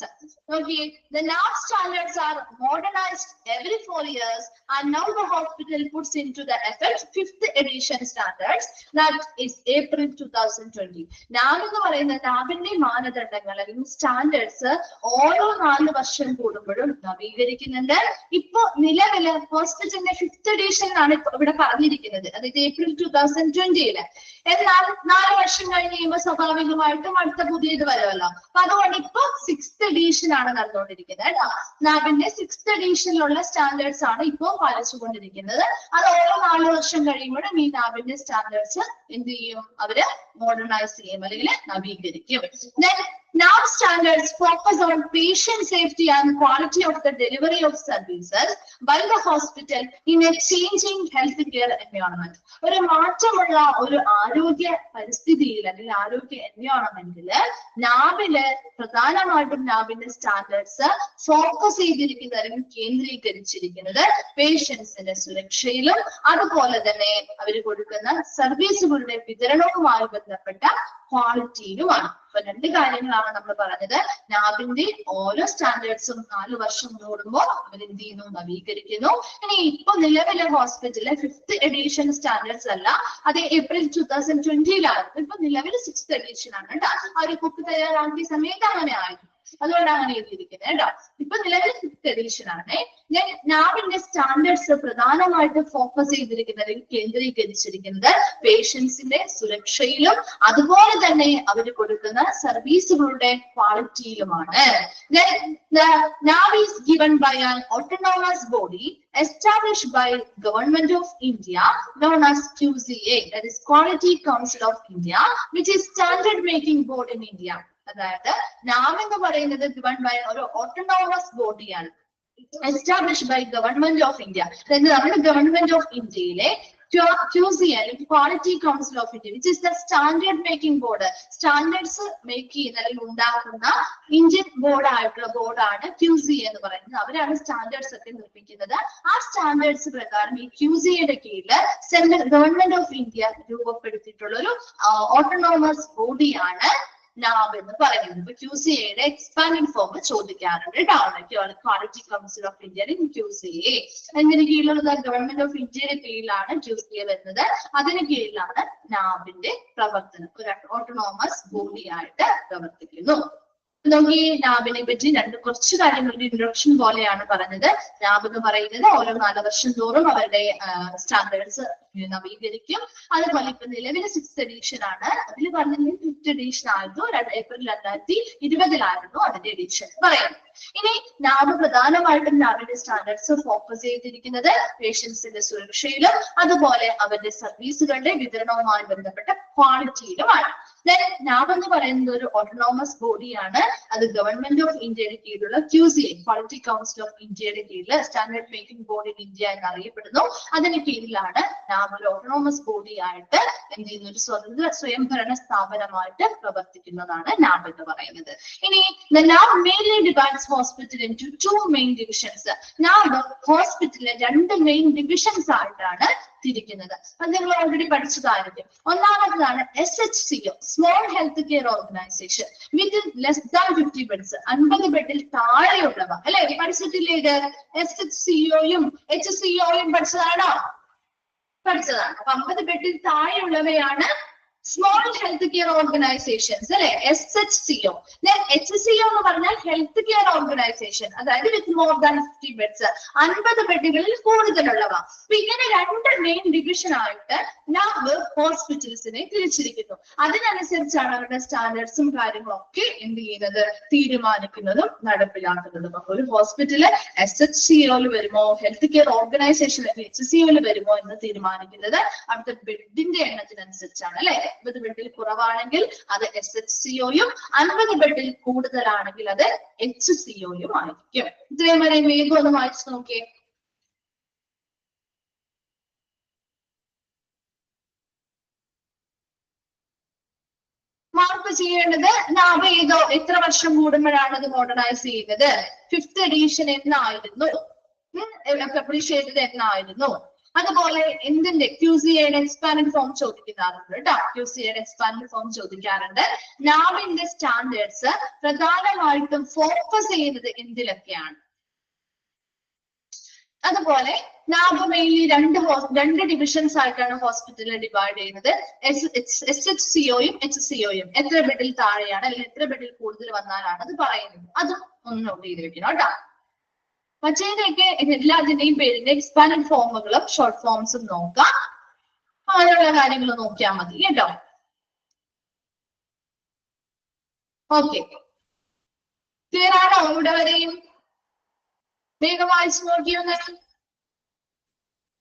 Okay, the NAB standards are modernized every 4 years, and now the hospital puts into the effect 5th edition standards, that is April 2020. NAB എന്ന് പറയുന്ന നാബിന്റെ മാനദണ്ഡങ്ങൾ അല്ലെങ്കിൽ standards ഓരോ 4 വർഷം കൂടുമ്പോഴും നവീകരിക്കുന്നുണ്ട്. ഇപ്പൊ നിലവില് ഹോസ്പിറ്റലിന്റെ 5th എഡിഷൻ ആണ് ഇവിടെ പറഞ്ഞിരിക്കുന്നത്, അതായത് April 2020. എന്നാൽ 4 വർഷം കഴിഞ്ഞ് കഴിയുമ്പോൾ സ്വാഭാവികമായിട്ടും അടുത്ത പുതിയത് വരുമല്ലോ. അപ്പൊ അതുകൊണ്ട് ഇപ്പൊ 6th എഡിഷൻ ആണ് നടന്നുകൊണ്ടിരിക്കുന്നത് കേട്ടോ. നാബിന്റെ 6th എഡിഷനിലുള്ള സ്റ്റാൻഡേർഡ്സ് ആണ് ഇപ്പോൾ പാലിച്ചുകൊണ്ടിരിക്കുന്നത്. അത് ഓരോ 4 വർഷം കഴിയുമ്പോഴും ഈ നാബിന്റെ സ്റ്റാൻഡേർഡ്സ് എന്ത് ചെയ്യും? അവര് മോഡേണൈസ് ചെയ്യും അല്ലെങ്കിൽ നവീകരിക്കും. NAB standards focus on patient safety and quality of the delivery of services by the hospital in a changing healthcare environment. ഒരു മാറ്റമുള്ള ഒരു ആരോഗ്യ പരിസ്ഥിതിയിൽ അല്ലെങ്കിൽ ആരോഗ്യ എൻവയോൺമെന്റില് നാബില് പ്രധാനമായിട്ടും നാബിന്റെ സ്റ്റാൻഡേർഡ്സ് ഫോക്കസ് ചെയ്തിരിക്കുന്നത് അല്ലെങ്കിൽ കേന്ദ്രീകരിച്ചിരിക്കുന്നത് പേഷ്യൻസിന്റെ സുരക്ഷയിലും അതുപോലെ തന്നെ അവർ കൊടുക്കുന്ന സർവീസുകളുടെ വിതരണവുമായി ബന്ധപ്പെട്ട ക്വാളിറ്റിയിലുമാണ്. അപ്പൊ 2 കാര്യങ്ങളാണ് നമ്മൾ പറഞ്ഞത്. നാബിന്റെ ഓരോ സ്റ്റാൻഡേർഡ്സും 4 വർഷം കൂടുമ്പോൾ അവരെന്ത് ചെയ്യുന്നു? നവീകരിക്കുന്നു. ഇനി ഇപ്പൊ നിലവിലെ ഹോസ്പിറ്റലിലെ 5th എഡിഷൻ സ്റ്റാൻഡേർഡ്സ് അല്ല, അത് April 2020 ഇപ്പൊ നിലവിൽ 6th എഡിഷൻ ആണ് കേട്ടോ. ആ ഒരു കുപ്പി തയ്യാറാക്കിയ സമയത്ത് അങ്ങനെ ആയിരുന്നു, അതുകൊണ്ടാണ് അങ്ങനെ എഴുതിയിരിക്കുന്നത് കേട്ടോ. ഇപ്പൊ നിലവിൽ 5th എഡിഷൻ ആണ്. നാബിന്റെ സ്റ്റാൻഡേർഡ്സ് പ്രധാനമായിട്ട് ഫോക്കസ് ചെയ്തിരിക്കുന്നത് കേന്ദ്രീകരിച്ചിരിക്കുന്നത് പേഷ്യൻസിന്റെ സുരക്ഷയിലും അതുപോലെ തന്നെ അവർ കൊടുക്കുന്ന സർവീസുകളുടെ ക്വാളിറ്റിയിലുമാണ്. NAB is given by an autonomous body established by Government of India known as QCA, that is Quality Council of India, which is standard making board in India. അതായത് NAB എന്ന് പറയുന്നത് given by ഒരു autonomous ബോഡിയാണ്, established by Government of India. അതായത് നമ്മുടെ government of ഇന്ത്യയിലെ QCA, Quality Council of India, which is the standard making board. Standards make ചെയ്യുന്ന അല്ലെങ്കിൽ ഉണ്ടാക്കുന്ന ഇന്ത്യൻ ബോർഡാണ് QCA എന്ന് പറയുന്നത്. അവരാണ് സ്റ്റാൻഡേർഡ്സ് ഒക്കെ നിർമ്മിക്കുന്നത്. ആ സ്റ്റാൻഡേർഡ്സ് പ്രകാരം ഈ QCAയുടെ കീഴില് സെൻട്രൽ ഗവൺമെന്റ് ഓഫ് ഇന്ത്യ രൂപപ്പെടുത്തിയിട്ടുള്ള ഒരു ഓട്ടോണോമസ് ബോഡിയാണ് NAB എന്ന് പറയുന്നത്. ഇപ്പൊ QCAയുടെ എക്സ്പാൻഡഡ് ഫോം ചോദിക്കാറുണ്ട് കേട്ടോ. Quality council of India QCA അതിന് കീഴിലുള്ള ഗവൺമെന്റ് ഓഫ് ഇന്ത്യയുടെ കീഴിലാണ് QCA വരുന്നത്. അതിന് കീഴിലാണ് NABിന്റെ പ്രവർത്തനം. ഒരു ഓട്ടോണോമസ് ബോഡിയായിട്ട് പ്രവർത്തിക്കുന്നു. നോക്കി നാബിനെ പറ്റി കുറച്ച് കാര്യങ്ങളുടെ ഇൻട്രൊഡക്ഷൻ പോലെയാണ് പറഞ്ഞത്. നാബ് എന്ന് പറയുന്നത് ഓരോ 4 വർഷം തോറും അവരുടെ സ്റ്റാൻഡേർഡ്സ് നവീകരിക്കും. അതുപോലെ ഇപ്പൊ നിലവിലെ 6th എഡിഷൻ ആണ്. അതിൽ പറഞ്ഞത് 5th എഡിഷൻ ആയിരുന്നു. ഏപ്രിൽ 2020 അതിന്റെ എഡിഷൻ പറയുന്നത്. ഇനി നാബ് പ്രധാനമായിട്ടും നാബിന്റെ സ്റ്റാൻഡേർഡ്സ് ഫോക്കസ് ചെയ്തിരിക്കുന്നത് പേഷ്യൻസിന്റെ സുരക്ഷയിലും അതുപോലെ അവരുടെ സർവീസുകളുടെ വിതരണവുമായി ബന്ധപ്പെട്ട ക്വാളിറ്റിയിലുമാണ്. നാബ് എന്ന് പറയുന്നത് ഒരു ഓട്ടോണോമസ് ബോഡിയാണ്. അത് ഗവൺമെന്റ് ഓഫ് ഇന്ത്യയുടെ കീഴിലുള്ള QCI ക്വാളിറ്റി കൗൺസിൽ ഓഫ് ഇന്ത്യയുടെ കീഴിൽ standard making board in India എന്നറിയപ്പെടുന്നു. അതിന് കീഴിലാണ് നാബ് ഒരു ഓട്ടോണോമസ് ബോഡി ആയിട്ട് എന്ത് ചെയ്യുന്ന ഒരു സ്വയംഭരണ സ്ഥാപനമായിട്ട് പ്രവർത്തിക്കുന്നതാണ് നാബ് എന്ന് പറയുന്നത്. ഇനി NABH mainly divides hospital into 2 main divisions. NABH ഹോസ്പിറ്റലിലെ 2 മെയിൻ ഡിവിഷൻസ് ആയിട്ടാണ് തിരിക്കുന്നത്. അത് നിങ്ങൾ ഓൾറെഡി പഠിച്ചതായിരിക്കും. ഒന്നാമതാണ് SHCO small health care organization with less than 50 beds 50 ബെഡിൽ താഴെയുള്ളവ അല്ലെ. പഠിച്ചിട്ടില്ലേ ഇത്? SHCOയും HCOയും പഠിച്ചതാണോ? പഠിച്ചതാണ്. അപ്പൊ 50 ബെഡിൽ താഴെയുള്ളവയാണ് സ്മോൾ ഹെൽത്ത് കെയർ ഓർഗനൈസേഷൻസ് അല്ലെ, SHCO. HCO എന്ന് പറഞ്ഞാൽ ഹെൽത്ത് കെയർ ഓർഗനൈസേഷൻ, അതായത് വിത്ത് മോർ ദാൻ 50 ബെഡ്സ് 50 ബെഡുകളിൽ കൂടുതലുള്ളവ. അപ്പൊ ഇങ്ങനെ 2 മെയിൻ ഡിവിഷൻ ആയിട്ട് നാബ് ഹോസ്പിറ്റൽസിനെ തിരിച്ചിരിക്കുന്നു. അതിനനുസരിച്ചാണ് അവരുടെ സ്റ്റാൻഡേർഡ്സും കാര്യങ്ങളും ഒക്കെ എന്ത് ചെയ്യുന്നത്, തീരുമാനിക്കുന്നതും നടപ്പിലാക്കുന്നതും. അപ്പൊ ഒരു ഹോസ്പിറ്റല് SHCOയിൽ വരുമോ, ഹെൽത്ത് കെയർ ഓർഗനൈസേഷൻ HCOയിൽ വരുമോ എന്ന് തീരുമാനിക്കുന്നത് അവിടുത്തെ ബെഡിന്റെ എണ്ണത്തിനനുസരിച്ചാണ് അല്ലെ. 50 ബെഡിൽ കുറവാണെങ്കിൽ അത് SHCOയും 50 ബെഡിൽ കൂടുതലാണെങ്കിൽ അത് HCOയും ആയിരിക്കും. ഇത്രയും വരെ വേഗം ഒന്ന് വായിച്ചു നോക്കിയേ. മാർക്ക് ചെയ്യേണ്ടത് നാബ് ഏതോ എത്ര വർഷം കൂടുമ്പോഴാണ് അത് മോഡേണൈസ് ചെയ്യുന്നത്. 5th എഡിഷൻ എന്നായിരുന്നു, പബ്ലിഷ് ചെയ്തത് എന്നായിരുന്നു. അതുപോലെ എന്തിന്റെ QCIയുടെ എക്സ്പാൻഡ് ഫോം ചോദിക്കാറുണ്ട് കേട്ടോ. QCIയുടെ എക്സ്പാൻഡ് ഫോം ചോദിക്കാറുണ്ട്. നാബിന്റെ സ്റ്റാൻഡേർഡ്സ് പ്രധാനമായിട്ടും ഫോക്കസ് ചെയ്യുന്നത് എന്തിലൊക്കെയാണ്. അതുപോലെ നാബ് മെയിൻലി 2 ഡിവിഷൻസ് ആയിട്ടാണ് ഹോസ്പിറ്റലിൽ ഡിവൈഡ് ചെയ്യുന്നത്. SHCOയും HCOയും എത്ര ബെഡിൽ താഴെയാണ് അല്ലെങ്കിൽ എത്ര ബെഡിൽ കൂടുതൽ വന്നാലാണ് അത് പറയുന്നത്. അതും ഒന്ന് നോട്ട് ചെയ്ത് വെക്കണം കേട്ടോ. മറ്റേതൊക്കെ എല്ലാത്തിന്റെയും പേരിന്റെ എക്സ്പാൻഡ് ഫോമുകളും ഷോർട്ട് ഫോംസും നോക്കാം. അങ്ങനെയുള്ള കാര്യങ്ങൾ നോക്കിയാൽ മതി കേട്ടോ. ഓക്കെ, ക്ലിയർ ആണോ? ഇവിടെ വരെയും വേഗം വായിച്ചു നോക്കിയൊന്ന്.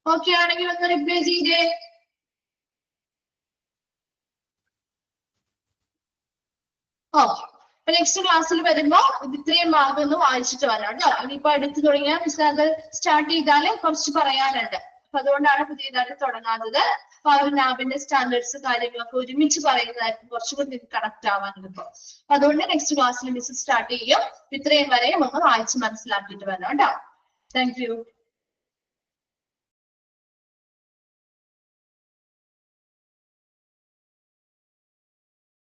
ഓക്കെ ആണെങ്കിൽ ഒന്ന് റിപ്ലൈ ചെയ്തേ. ഓക്കെ, നെക്സ്റ്റ് ക്ലാസ്സിൽ വരുമ്പോ ഇത്രയും ഭാഗം ഒന്ന് വായിച്ചിട്ട് വരാം കേട്ടോ. ഇനിയിപ്പോ എടുത്തു തുടങ്ങിയാൽ മിസ് അത് സ്റ്റാർട്ട് ചെയ്താല് കുറച്ച് പറയാനുണ്ട്. അപ്പൊ അതുകൊണ്ടാണ് പുതിയതായിട്ട് തുടങ്ങാത്തത്. അപ്പൊ ആ നാബിന്റെ സ്റ്റാൻഡേർഡ്സ് കാര്യങ്ങളൊക്കെ ഒരുമിച്ച് പറയുന്നതായിരിക്കും കുറച്ചുകൂടി കണക്ട് ആവാനുണ്ട്. ഇപ്പൊ അതുകൊണ്ട് നെക്സ്റ്റ് ക്ലാസ്സിൽ മിസ് സ്റ്റാർട്ട് ചെയ്യും. ഇത്രയും വരെയും ഒന്ന് വായിച്ച് മനസ്സിലാക്കിയിട്ട് വരാം കേട്ടോ. Thank you.